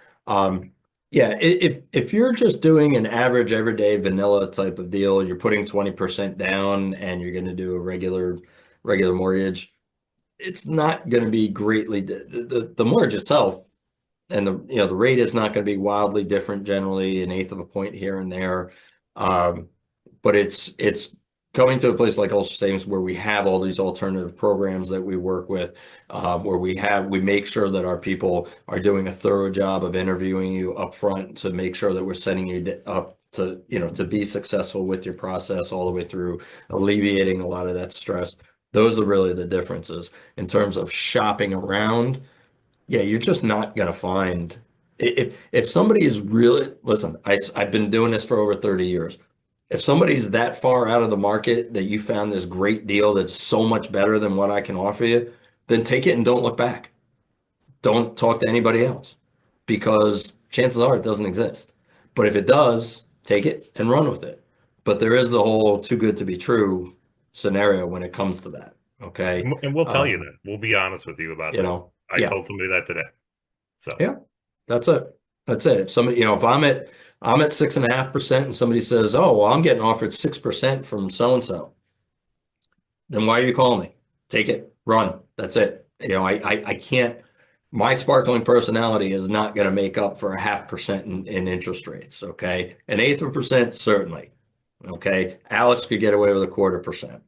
Yeah, if you're just doing an average everyday vanilla type of deal, you're putting 20% down and you're going to do a regular mortgage, it's not going to be greatly the mortgage itself and the rate is not going to be wildly different, generally an eighth of a point here and there. Um, but it's coming to a place like Ulster Savings where we have all these alternative programs that we work with, where we make sure that our people are doing a thorough job of interviewing you up front to make sure that we're setting you up to be successful with your process all the way through, alleviating a lot of that stress. Those are really the differences in terms of shopping around. Yeah, you're just not going to find if somebody is really, listen, I've been doing this for over 30 years. If somebody's that far out of the market that you found this great deal that's so much better than what I can offer you, then take it and don't look back. Don't talk to anybody else because chances are it doesn't exist. But if it does, take it and run with it. But there is the whole too good to be true scenario when it comes to that. Okay. And we'll tell you Um, that. We'll be honest with you about you that. know, I yeah. told somebody that today. So, Yeah. That's it. That's it. If somebody, if I'm at 6.5% and somebody says, oh, well, I'm getting offered 6% from so and so, then why are you calling me? Take it, run. That's it. I can't, my sparkling personality is not going to make up for 0.5% in interest rates. Okay. An eighth of a percent, certainly. Okay. Alex could get away with 1/4%,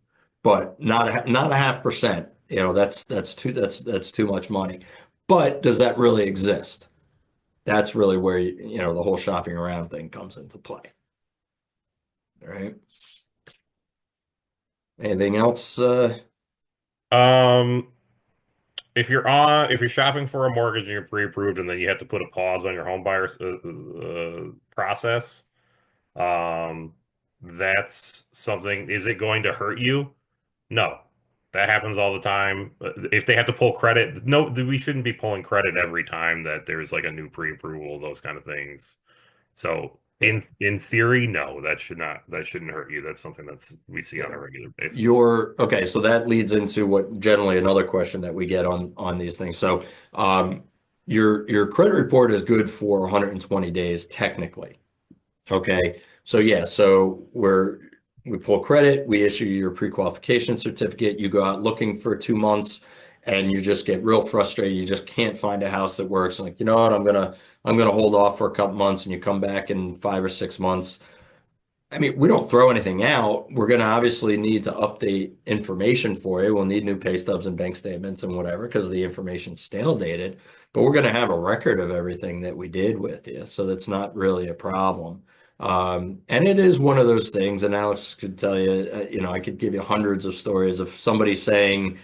but not a 0.5%. That's too much money. But does that really exist? That's really where the whole shopping around thing comes into play. All right. Anything else? Um, if you're shopping for a mortgage and you're pre-approved, and then you have to put a pause on your home buyer process, um, that's something. Is it going to hurt you? No, that happens all the time. If they have to pull credit, no, we shouldn't be pulling credit every time that there's like a new pre-approval, those kind of things. So Yeah. in theory, no, that shouldn't hurt you. That's something we see on Yeah. a regular basis. Your okay, so that leads into what generally another question that we get on these things. So, your credit report is good for 120 days technically. Okay. So yeah, so we pull credit, we issue your pre-qualification certificate, you go out looking for 2 months and you just get real frustrated. You just can't find a house that works. Like, you know what, I'm gonna hold off for a couple months and you come back in 5 or 6 months. I mean, we don't throw anything out. We're going to obviously need to update information for you. We'll need new pay stubs and bank statements and whatever because the information's stale dated. But we're going to have a record of everything that we did with you. So that's not really a problem. And it is one of those things. And Alex could tell you, I could give you hundreds of stories of somebody saying,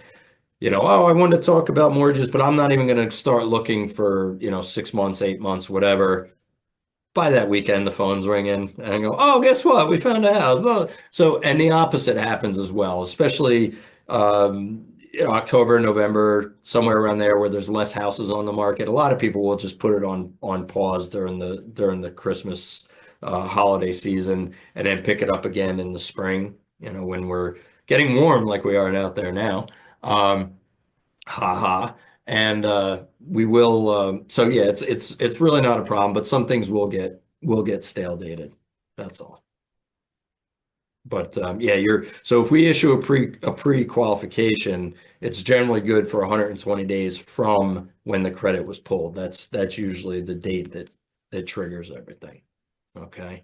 oh, I want to talk about mortgages, but I'm not even going to start looking for, 6 months, 8 months, whatever. By that weekend, the phone's ringing, and I go, "Oh, guess what? We found a house." Well, so and the opposite happens as well, especially October, November, somewhere around there where there's less houses on the market. A lot of people will just put it on pause during the Christmas holiday season, and then pick it up again in the spring. When we're getting warm like we are out there now. Haha. And we will so yeah, it's really not a problem, but some things will get stale dated. That's all. But yeah, you're so if we issue a pre-qualification, it's generally good for 120 days from when the credit was pulled. That's usually the date that triggers everything. Okay.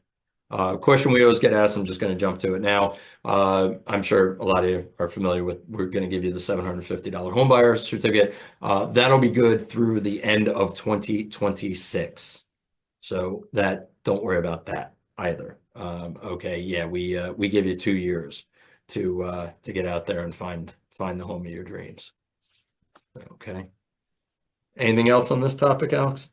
Question we always get asked, I'm just going to jump to it now. I'm sure a lot of you are familiar with, we're going to give you the $750 homebuyer certificate. That'll be good through the end of 2026. So don't worry about that either. Okay, yeah, we give you 2 years to get out there and find the home of your dreams. Okay. Anything else on this topic, Alex?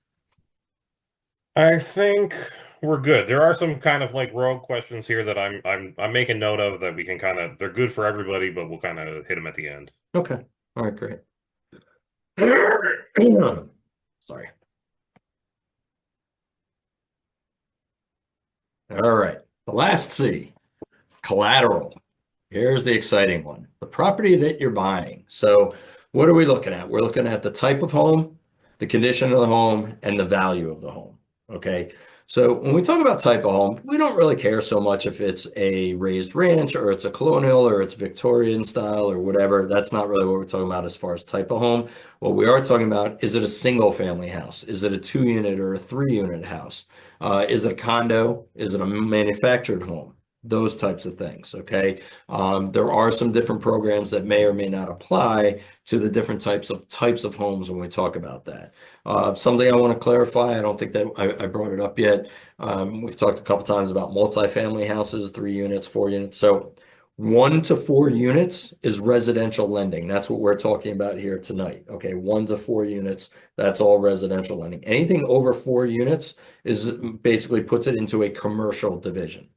I think we're good. There are some kind of like rogue questions here that I'm making note of that we can kind of they're good for everybody, but we'll kind of hit them at the end. Okay. All right, great. Sorry. All right. The last C, collateral. Here's the exciting one, the property that you're buying. So what are we looking at? We're looking at the type of home, the condition of the home, and the value of the home. Okay. So when we talk about type of home, we don't really care so much if it's a raised ranch or it's a colonial or it's Victorian style or whatever. That's not really what we're talking about as far as type of home. What we are talking about, is it a single family house? Is it a 2 unit or a 3 unit house? Is it a condo? Is it a manufactured home? Those types of things. Okay. There are some different programs that may or may not apply to the different types of homes when we talk about that. Something I want to clarify, I don't think that I brought it up yet. We've talked a couple times about multifamily houses, 3 units, 4 units. So 1 to 4 units is residential lending. That's what we're talking about here tonight. Okay, 1 to 4 units, that's all residential lending. Anything over 4 units is basically puts it into a commercial division.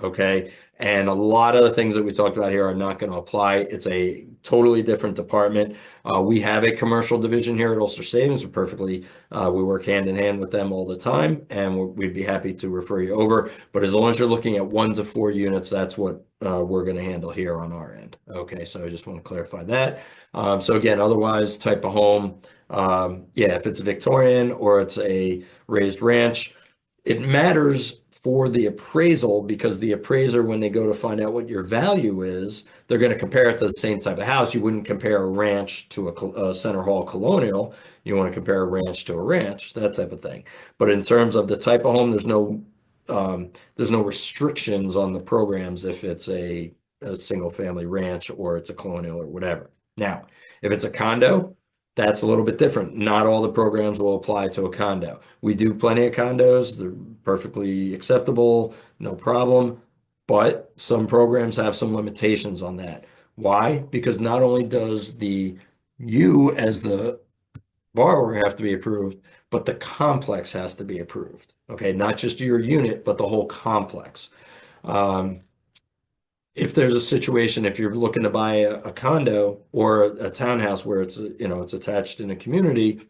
Okay. And a lot of the things that we talked about here are not going to apply. It's a totally different department. We have a commercial division here at Ulster Savings. We work hand in hand with them all the time, and we'd be happy to refer you over. But as long as you're looking at 1 to 4 units, that's what we're going to handle here on our end. Okay. So I just want to clarify that. So again, otherwise, type of home, yeah, if it's a Victorian or it's a raised ranch, it matters for the appraisal because the appraiser, when they go to find out what your value is, they're going to compare it to the same type of house. You wouldn't compare a ranch to a center hall colonial. You want to compare a ranch to a ranch, that type of thing. But in terms of the type of home, there's no restrictions on the programs if it's a single family ranch or it's a colonial or whatever. Now, if it's a condo, that's a little bit different. Not all the programs will apply to a condo. We do plenty of condos. They're perfectly acceptable, no problem. But some programs have some limitations on that. Why? Because not only does you as the borrower have to be approved, but the complex has to be approved. Okay, not just your unit, but the whole complex. Um, if there's a situation, if you're looking to buy a condo or a townhouse where it's it's attached in a community,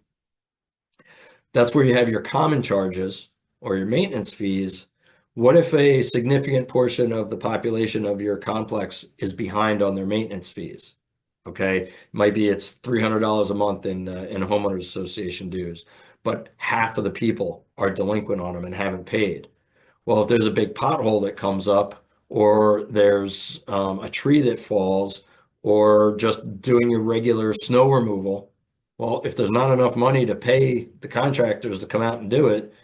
that's where you have your common charges or your maintenance fees. What if a significant portion of the population of your complex is behind on their maintenance fees? Okay, maybe it's $300 a month in homeowners association dues, but half of the people are delinquent on them and haven't paid. Well, if there's a big pothole that comes up, or there's a tree that falls, or just doing your regular snow removal, well, if there's not enough money to pay the contractors to come out and do it,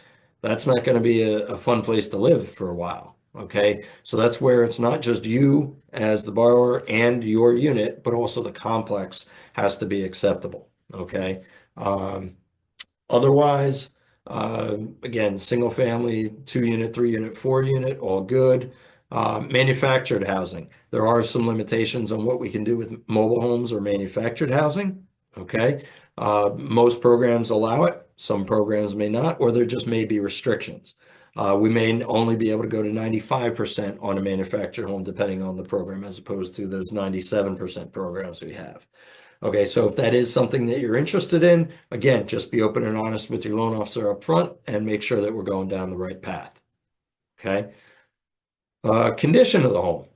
that's not going to be a fun place to live for a while. Okay. So that's where it's not just you as the borrower and your unit, but also the complex has to be acceptable. Okay. Um, Otherwise, again, single family, 2 unit, 3 unit, 4 unit, all good. Manufactured housing. There are some limitations on what we can do with mobile homes or manufactured housing. Okay. Most programs allow it. Some programs may not, or there just may be restrictions. We may only be able to go to 95% on a manufactured home, depending on the program, as opposed to those 97% programs we have. Okay, so if that is something that you're interested in, again, just be open and honest with your loan officer up front and make sure that we're going down the right path. Okay. Condition of the home.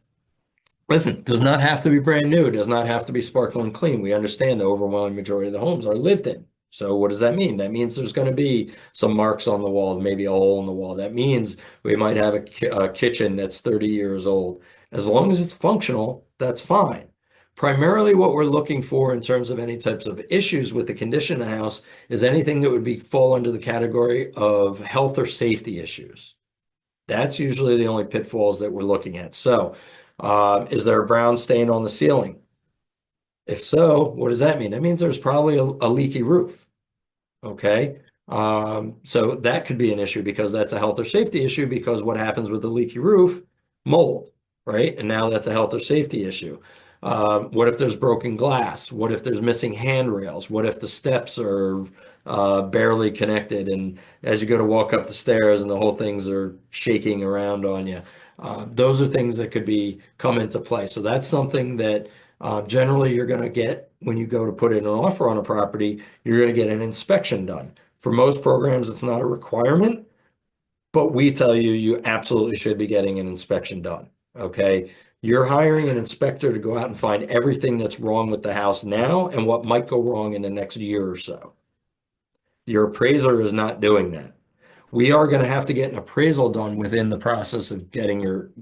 Listen, does not have to be brand new. It does not have to be sparkling clean. We understand the overwhelming majority of the homes are lived in. So what does that mean? That means there's going to be some marks on the wall, maybe a hole in the wall. That means we might have a kitchen that's 30 years old. As long as it's functional, that's fine. Primarily what we're looking for in terms of any types of issues with the condition of the house is anything that would fall under the category of health or safety issues. That's usually the only pitfalls that we're looking at. So, is there a brown stain on the ceiling? If so, what does that mean? That means there's probably a leaky roof. Okay. So that could be an issue because that's a health or safety issue because what happens with the leaky roof? Mold, right? And now that's a health or safety issue. What if there's broken glass? What if there's missing handrails? What if the steps are barely connected and as you go to walk up the stairs and the whole things are shaking around on you? Those are things that could come into play. So that's something that generally you're going to get when you go to put in an offer on a property, you're going to get an inspection done. For most programs, it's not a requirement, but we tell you, you absolutely should be getting an inspection done. Okay. You're hiring an inspector to go out and find everything that's wrong with the house now and what might go wrong in the next year or so. Your appraiser is not doing that. We are going to have to get an appraisal done within the process of getting your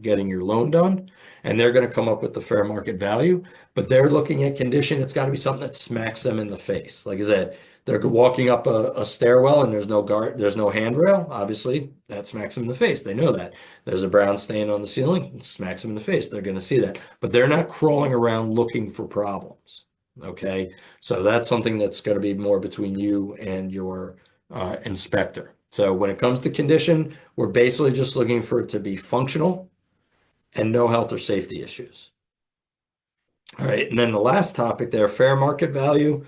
loan done, and they're going to come up with the fair market value. But they're looking at condition. It's got to be something that smacks them in the face. Like I said, they're walking up a stairwell and there's no guard, there's no handrail. Obviously, that smacks them in the face. They know that. There's a brown stain on the ceiling, it smacks them in the face. They're going to see that. But they're not crawling around looking for problems. Okay, so that's something that's going to be more between you and your inspector. So when it comes to condition, we're basically just looking for it to be functional and no health or safety issues. All right, and then the last topic there, fair market value.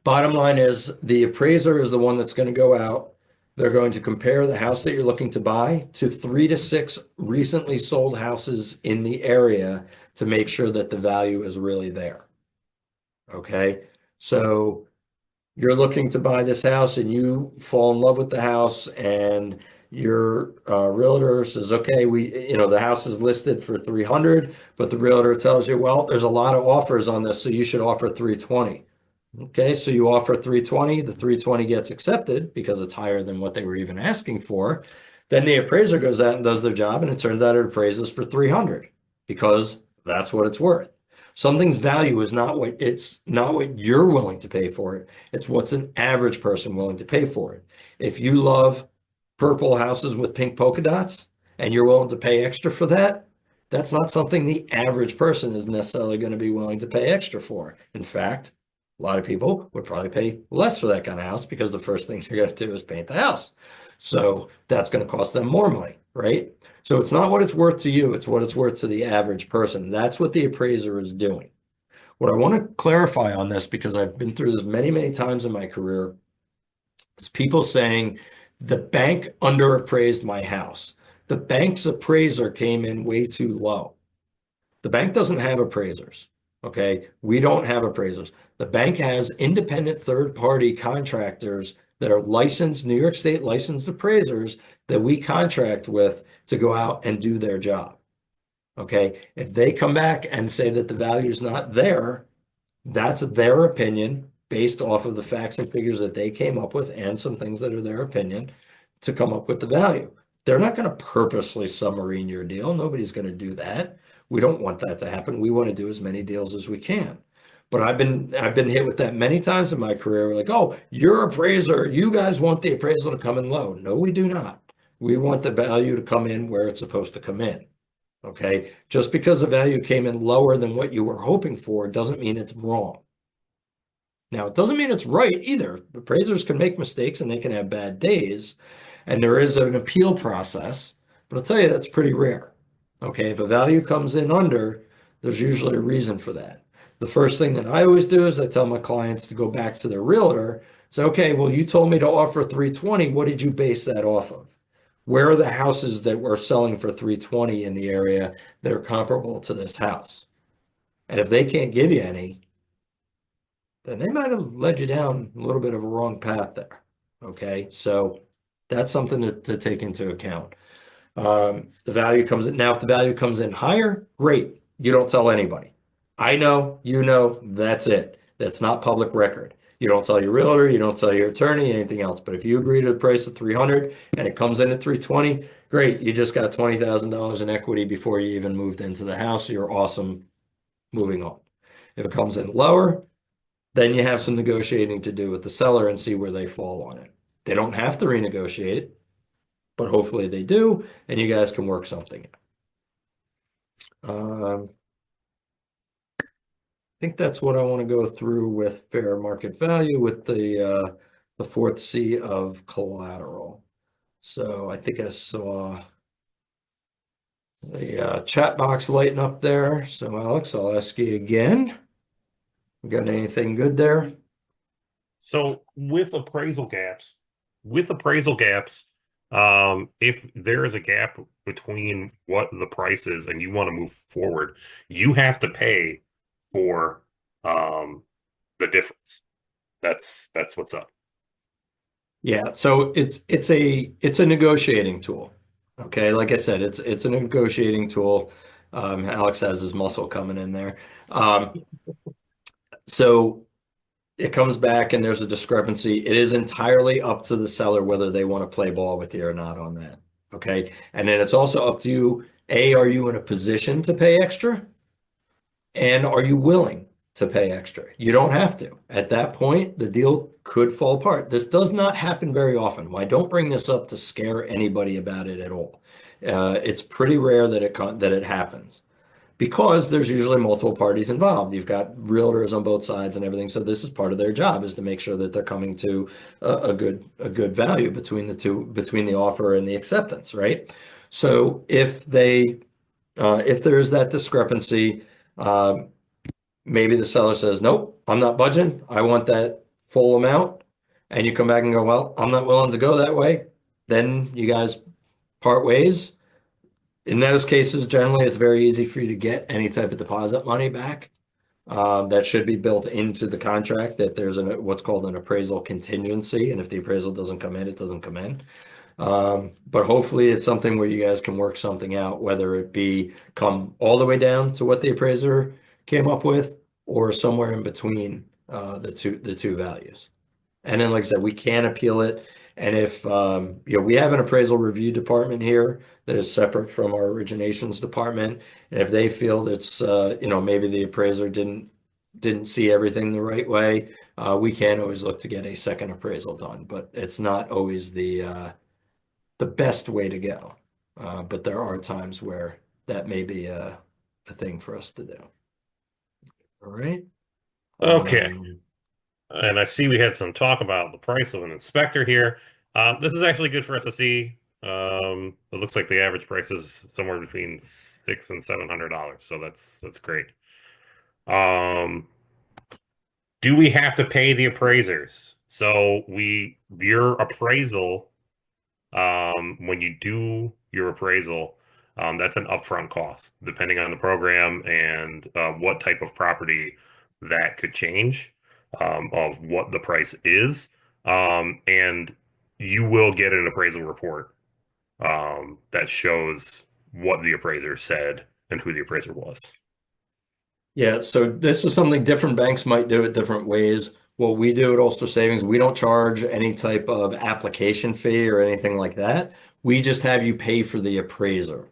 Bottom line is the appraiser is the one that's going to go out. They're going to compare the house that you're looking to buy to 3 to 6 recently sold houses in the area to make sure that the value is really there. Okay, so you're looking to buy this house and you fall in love with the house and your realtor says, okay, the house is listed for 300, but the realtor tells you, well, there's a lot of offers on this, so you should offer 320. Okay, so you offer 320, the 320 gets accepted because it's higher than what they were even asking for. Then the appraiser goes out and does their job, and it turns out it appraises for 300 because that's what it's worth. Something's value is not what you're willing to pay for it. It's what's an average person willing to pay for it. If you love purple houses with pink polka dots and you're willing to pay extra for that, that's not something the average person is necessarily going to be willing to pay extra for. In fact, A lot of people would probably pay less for that kind of house because the first thing they're going to do is paint the house. So that's going to cost them more money, right? So it's not what it's worth to you, it's what it's worth to the average person. That's what the appraiser is doing. What I want to clarify on this, because I've been through this many, many times in my career, is people saying the bank underappraised my house. The bank's appraiser came in way too low. The bank doesn't have appraisers. Okay. We don't have appraisers. The bank has independent third party contractors that are licensed, New York State licensed appraisers that we contract with to go out and do their job. Okay. If they come back and say that the value is not there, that's their opinion based off of the facts and figures that they came up with and some things that are their opinion to come up with the value. They're not going to purposely submarine your deal. Nobody's going to do that. We don't want that to happen. We want to do as many deals as we can. But I've been hit with that many times in my career. We're like, oh, you're appraiser. You guys want the appraisal to come in low. No, we do not. We want the value to come in where it's supposed to come in. Okay. Just because the value came in lower than what you were hoping for doesn't mean it's wrong. Now, it doesn't mean it's right either. Appraisers can make mistakes and they can have bad days, and there is an appeal process, but I'll tell you that's pretty rare. Okay, if a value comes in under, there's usually a reason for that. The first thing that I always do is I tell my clients to go back to their realtor, say, okay, well, you told me to offer 320. What did you base that off of? Where are the houses that we're selling for 320 in the area that are comparable to this house? And if they can't give you any, then they might have led you down a little bit of a wrong path there. Okay, so that's something to take into account. The value comes in now. If the value comes in higher, great. You don't tell anybody. I know, you know, that's it. That's not public record. You don't tell your realtor, you don't tell your attorney, anything else. But if you agree to the price of 300 and it comes in at 320, great. You just got $20,000 in equity before you even moved into the house. You're awesome. Moving on. If it comes in lower, then you have some negotiating to do with the seller and see where they fall on it. They don't have to renegotiate, but hopefully they do, and you guys can work something out. I think that's what I want to go through with fair market value with the fourth C of collateral. So I think I saw the chat box lighting up there. So Alex, I'll ask you again. Got anything good there? So with appraisal gaps, if there is a gap between what the price is and you want to move forward, you have to pay for the difference. That's what's up. Yeah, so it's a negotiating tool. Okay, like I said, it's a negotiating tool. Alex has his muscle coming in there. So it comes back and there's a discrepancy. It is entirely up to the seller whether they want to play ball with you or not on that. Okay, and then it's also up to you. A, are you in a position to pay extra? And are you willing to pay extra? You don't have to. At that point, the deal could fall apart. This does not happen very often. I don't bring this up to scare anybody about it at all. It's pretty rare that it happens because there's usually multiple parties involved. You've got realtors on both sides and everything. So this is part of their job is to make sure that they're coming to a good value between the two, between the offer and the acceptance, right? So if there is that discrepancy, uh, maybe the seller says, nope, I'm not budging. I want that full amount. And you come back and go, well, I'm not willing to go that way. Then you guys part ways. In those cases, generally, it's very easy for you to get any type of deposit money back. That should be built into the contract that there's what's called an appraisal contingency. And if the appraisal doesn't come in, it doesn't come in. But hopefully it's something where you guys can work something out, whether it be come all the way down to what the appraiser came up with or somewhere in between the two values. And then, like I said, we can appeal it. And if we have an appraisal review department here that is separate from our originations department, and if they feel that's maybe the appraiser didn't see everything the right way, we can always look to get a second appraisal done. But it's not always the best way to go. But there are times where that may be a thing for us to do. All right. Okay. And I see we had some talk about the price of an inspector here. This is actually good for us to see. It looks like the average price is somewhere between $600 and $700, so that's great. Um, do we have to pay the appraisers? So your appraisal, when you do your appraisal, that's an upfront cost, depending on the program and what type of property that could change, of what the price is. And you will get an appraisal report that shows what the appraiser said and who the appraiser was. Yeah, so this is something different banks might do it different ways. What we do at Ulster Savings, we don't charge any type of application fee or anything like that. We just have you pay for the appraiser.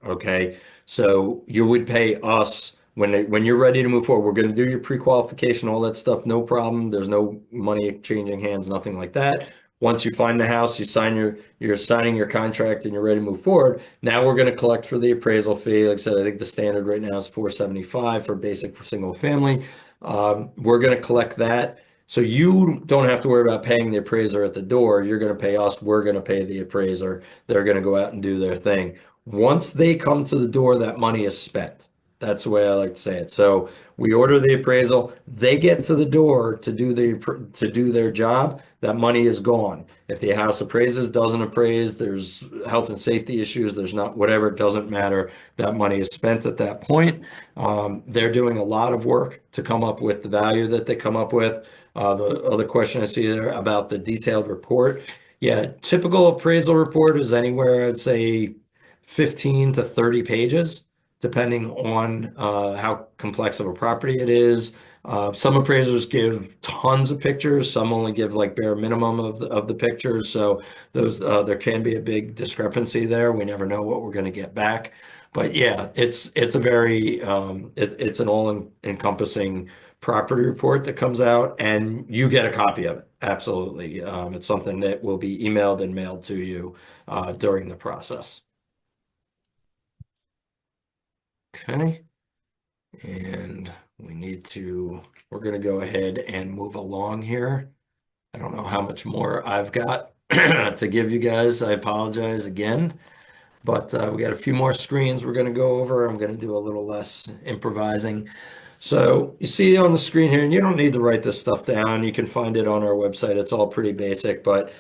Okay, so you would pay us when you're ready to move forward. We're going to do your pre-qualification, all that stuff, no problem. There's no money changing hands, nothing like that. Once you find the house, you're signing your contract and you're ready to move forward. Now we're going to collect for the appraisal fee. Like I said, I think the standard right now is 475 for basic for single family. We're going to collect that. So you don't have to worry about paying the appraiser at the door. You're going to pay us. We're going to pay the appraiser. They're going to go out and do their thing. Once they come to the door, that money is spent. That's the way I like to say it. So we order the appraisal, they get to the door to do their job, that money is gone. If the house appraises, doesn't appraise, there's health and safety issues, there's not, whatever, it doesn't matter. That money is spent at that point. They're doing a lot of work to come up with the value that they come up with. The other question I see there about the detailed report. Yeah, typical appraisal report is anywhere, I'd say 15 to 30 pages, depending on how complex of a property it is. Some appraisers give tons of pictures. Some only give like bare minimum of the pictures. So those there can be a big discrepancy there. We never know what we're going to get back. But yeah, it's a very it's an all-encompassing property report that comes out, and you get a copy of it. Absolutely, it's something that will be emailed and mailed to you during the process. Okay, and we're going to go ahead and move along here. I don't know how much more I've got to give you guys. I apologize again, but we got a few more screens we're going to go over. I'm going to do a little less improvising. So you see on the screen here, and you don't need to write this stuff down. You can find it on our website. It's all pretty basic, but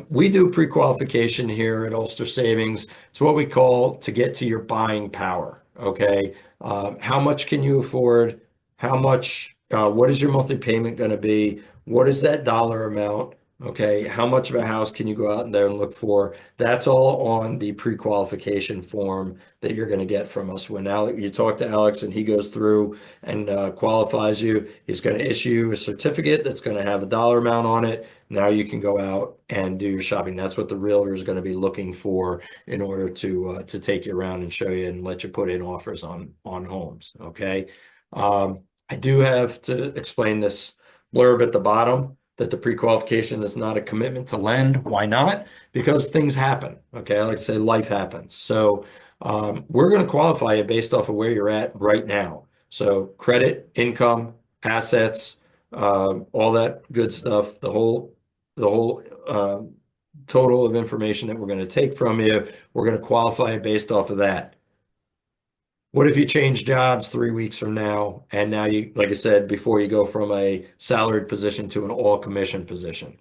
we do pre-qualification here at Ulster Savings. It's what we call to get to your buying power. Okay. How much can you afford? What is your monthly payment going to be? What is that dollar amount? Okay. How much of a house can you go out there and look for? That's all on the pre-qualification form that you're going to get from us. When you talk to Alex and he goes through and qualifies you, he's going to issue you a certificate that's going to have a dollar amount on it. Now you can go out and do your shopping. That's what the realtor is going to be looking for in order to take you around and show you and let you put in offers on homes. Okay. I do have to explain this blurb at the bottom that the pre-qualification is not a commitment to lend. Why not? Because things happen. Okay. I like to say life happens. So we're going to qualify you based off of where you're at right now. So credit, income, assets, all that good stuff, the whole total of information that we're going to take from you, we're going to qualify it based off of that. What if you change jobs 3 weeks from now, and now you, like I said before, you go from a salaried position to an all commission position?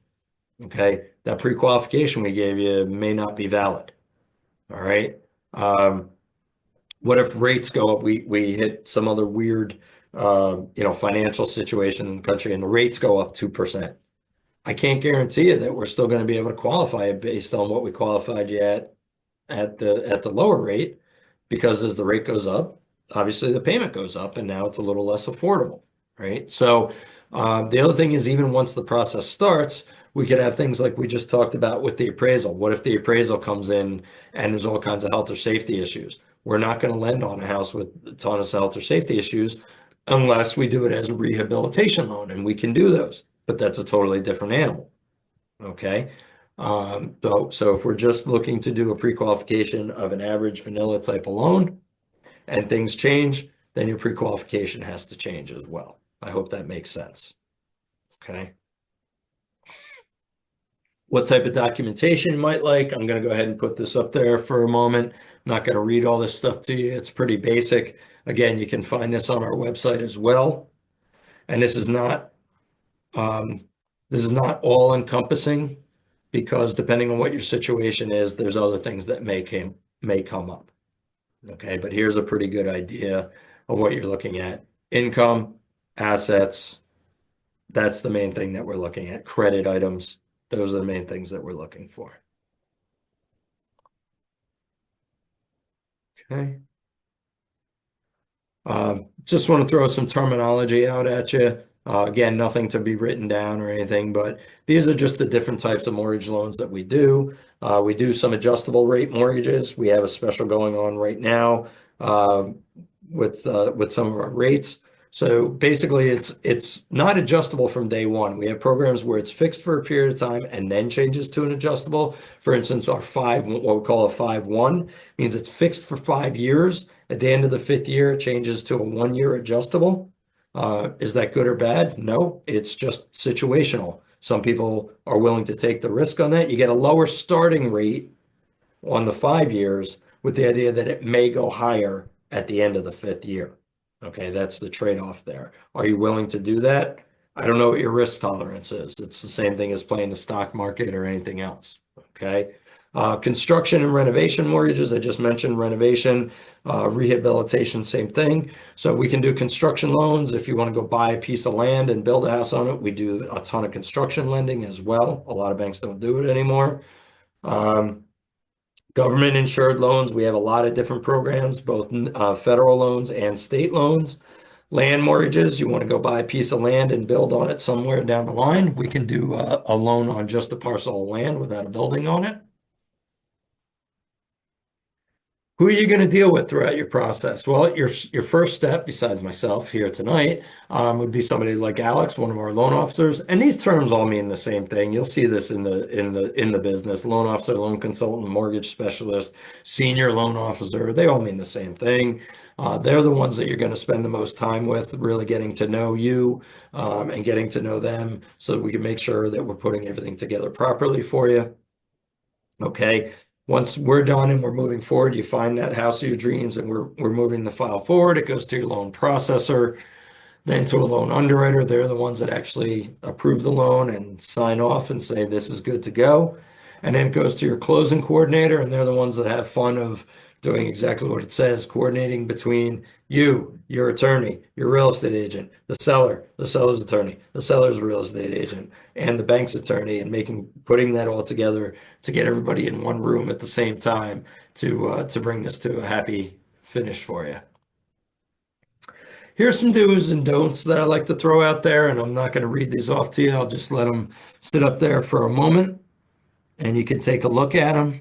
Okay, that pre-qualification we gave you may not be valid. All right. What if rates go up? We hit some other weird, financial situation in the country, and the rates go up 2%. I can't guarantee you that we're still going to be able to qualify it based on what we qualified you at the lower rate, because as the rate goes up, obviously the payment goes up, and now it's a little less affordable, right? So the other thing is, even once the process starts, we could have things like we just talked about with the appraisal. What if the appraisal comes in and there's all kinds of health or safety issues? We're not going to lend on a house with a ton of health or safety issues unless we do it as a rehabilitation loan, and we can do those, but that's a totally different animal. Okay. So if we're just looking to do a pre-qualification of an average vanilla type of loan and things change, then your pre-qualification has to change as well. I hope that makes sense. Okay. What type of documentation you might like. I'm going to go ahead and put this up there for a moment. I'm not going to read all this stuff to you. It's pretty basic. Again, you can find this on our website as well. And um, this is not all encompassing because depending on what your situation is, there's other things that may come up. Okay, but here's a pretty good idea of what you're looking at. Income, assets, that's the main thing that we're looking at. Credit items, those are the main things that we're looking for. Okay. Just want to throw some terminology out at you. Again, nothing to be written down or anything, but these are just the different types of mortgage loans that we do. We do some adjustable rate mortgages. We have a special going on right now with some of our rates. So basically, it's not adjustable from day one. We have programs where it's fixed for a period of time and then changes to an adjustable. For instance, our what we call a 5-1 means it's fixed for 5 years. At the end of the fifth year, it changes to a 1-year adjustable. Is that good or bad? No, it's just situational. Some people are willing to take the risk on that. You get a lower starting rate on the 5 years with the idea that it may go higher at the end of the fifth year. Okay, that's the trade-off there. Are you willing to do that? I don't know what your risk tolerance is. It's the same thing as playing the stock market or anything else. Okay. Construction and renovation mortgages. I just mentioned renovation, rehabilitation, same thing. So we can do construction loans. If you want to go buy a piece of land and build a house on it, we do a ton of construction lending as well. A lot of banks don't do it anymore. Government insured loans, we have a lot of different programs, both federal loans and state loans. Land mortgages, you want to go buy a piece of land and build on it somewhere down the line. We can do a loan on just a parcel of land without a building on it. Who are you going to deal with throughout your process? Well, your first step, besides myself here tonight, would be somebody like Alex, one of our loan officers. And these terms all mean the same thing. You'll see this in the business: loan officer, loan consultant, mortgage specialist, senior loan officer. They all mean the same thing. They're the ones that you're going to spend the most time with, really getting to know you and getting to know them, so that we can make sure that we're putting everything together properly for you. Okay. Once we're done and we're moving forward, you find that house of your dreams and we're moving the file forward. It goes to your loan processor, then to a loan underwriter. They're the ones that actually approve the loan and sign off and say this is good to go. And then it goes to your closing coordinator, and they're the ones that have fun of doing exactly what it says, coordinating between you, your attorney, your real estate agent, the seller, the seller's attorney, the seller's real estate agent, and the bank's attorney, and putting that all together to get everybody in one room at the same time to bring this to a happy finish for you. Here's some do's and don'ts that I like to throw out there, and I'm not going to read these off to you. I'll just let them sit up there for a moment, and you can take a look at them.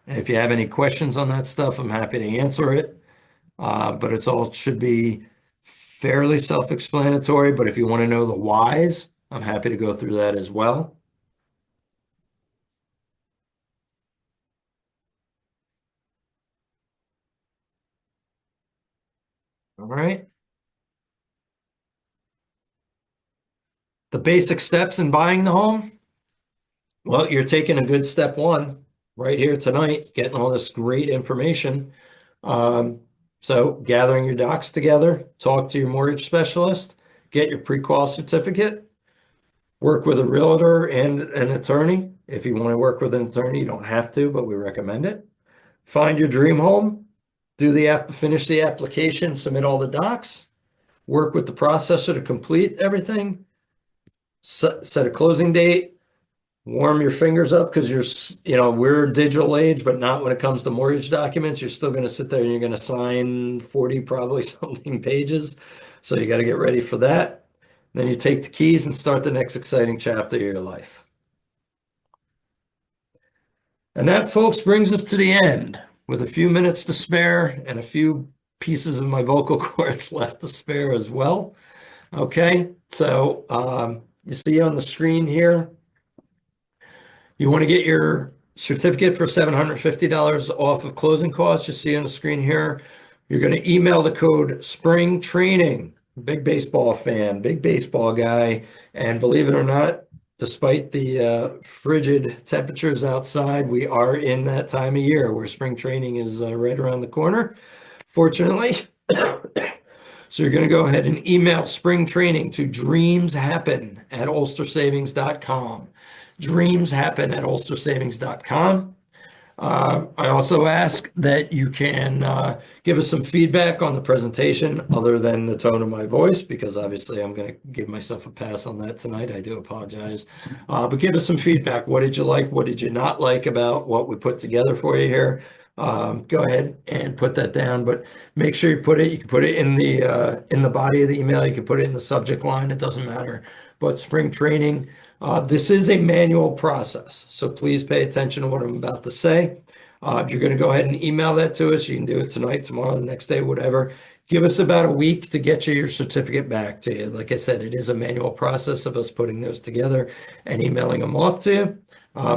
And if you have any questions on that stuff, I'm happy to answer it. But it's all should be fairly self-explanatory. But if you want to know the whys, I'm happy to go through that as well. All right. The basic steps in buying the home. Well, you're taking a good step one right here tonight, getting all this great information. So gathering your docs together, talk to your mortgage specialist, get your pre-qual certificate, work with a realtor and an attorney. If you want to work with an attorney, you don't have to, but we recommend it. Find your dream home, finish the application, submit all the docs, work with the processor to complete everything, set a closing date, warm your fingers up because we're digital age, but not when it comes to mortgage documents. You're still going to sit there and you're going to sign 40 probably something pages. So you got to get ready for that. Then you take the keys and start the next exciting chapter of your life. And that, folks, brings us to the end with a few minutes to spare and a few pieces of my vocal cords left to spare as well. Okay, so you see on the screen here, you want to get your certificate for $750 off of closing costs. You see on the screen here, you're going to email the code SPRING TRAINING Big baseball fan, big baseball guy. And believe it or not, despite the frigid temperatures outside, we are in that time of year where spring training is right around the corner, fortunately. So you're going to go ahead and email spring training to dreamshappen@ulstersavings.com. Dreamshappen@ulstersavings.com. I also ask that you can give us some feedback on the presentation other than the tone of my voice, because obviously I'm going to give myself a pass on that tonight. I do apologize. But give us some feedback. What did you like? What did you not like about what we put together for you here? Go ahead and put that down, but make sure you put it. You can put it in the body of the email. You can put it in the subject line. It doesn't matter. But spring training. This is a manual process, so please pay attention to what I'm about to say. You're going to go ahead and email that to us. You can do it tonight, tomorrow, the next day, whatever. Give us about a week to get you your certificate back to you. Like I said, it is a manual process of us putting those together and emailing them off to you.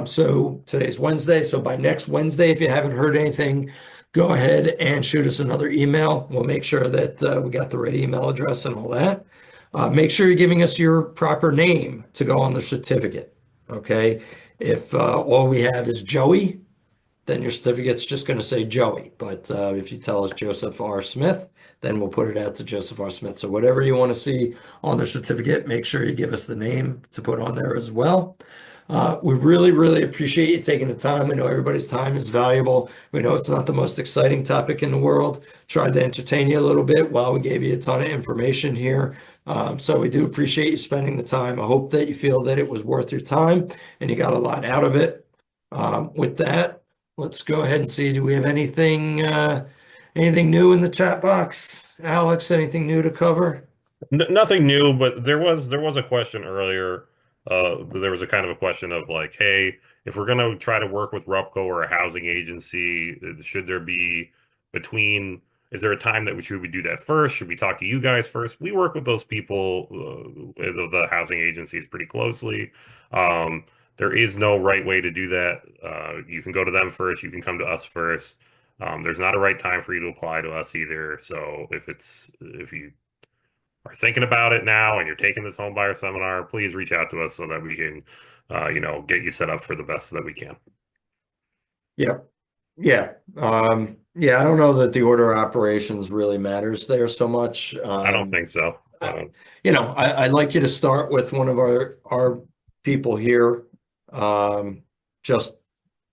So today's Wednesday. So by next Wednesday, if you haven't heard anything, go ahead and shoot us another email. We'll make sure that we got the right email address and all that. Make sure you're giving us your proper name to go on the certificate. Okay. If all we have is Joey, then your certificate's just going to say Joey. But if you tell us Joseph R. Smith, then we'll put it out to Joseph R. Smith. So whatever you want to see on the certificate, make sure you give us the name to put on there as well. We really, really appreciate you taking the time. We know everybody's time is valuable. We know it's not the most exciting topic in the world. Tried to entertain you a little bit while we gave you a ton of information here. So we do appreciate you spending the time. I hope that you feel that it was worth your time and you got a lot out of it. With that, let's go ahead and see. Do we have anything new in the chat box? Alex, anything new to cover? Nothing new, but there was a question earlier. There was a kind of a question of like, hey, if we're gonna try to work with RUPCO or a housing agency, should there be between? Is there a time that should we do that first? Should we talk to you guys first? We work with those people, the housing agencies, pretty closely. There is no right way to do that. You can go to them first. You can come to us first. There's not a right time for you to apply to us either. So if you are thinking about it now and you're taking this home buyer seminar, please reach out to us so that we can, get you set up for the best that we can. Yeah. Yeah. Yeah, I don't know that the order of operations really matters there so much. I don't think so. I'd like you to start with one of our people here. Just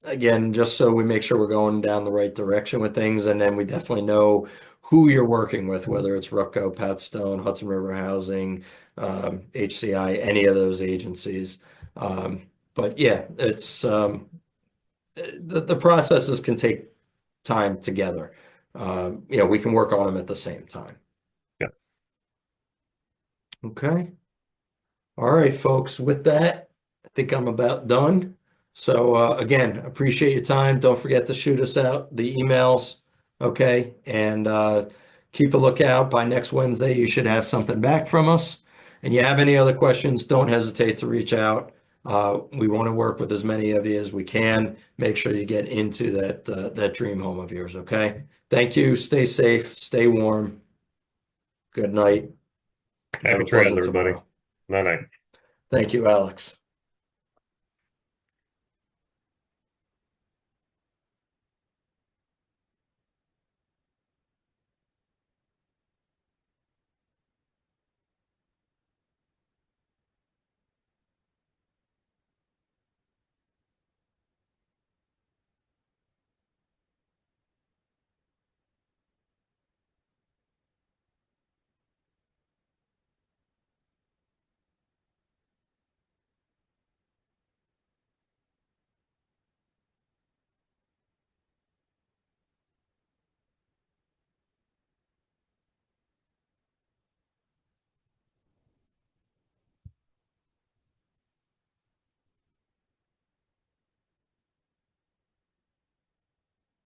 again, just so we make sure we're going down the right direction with things, and then we definitely know who you're working with, whether it's Rupco, Pat Stone, Hudson River Housing, HCI, any of those agencies. But yeah, it's the processes can take time together. We can work on them at the same time. Yeah. Okay. All right, folks. With that, I think I'm about done. So again, appreciate your time. Don't forget to shoot us out the emails. Okay. And keep a lookout. By next Wednesday, you should have something back from us. And you have any other questions, don't hesitate to reach out. We want to work with as many of you as we can. Make sure you get into that dream home of yours. Okay. Thank you. Stay safe. Stay warm. Good night. Have Happy a trails, pleasant everybody. tomorrow. Night night. Thank you, Alex.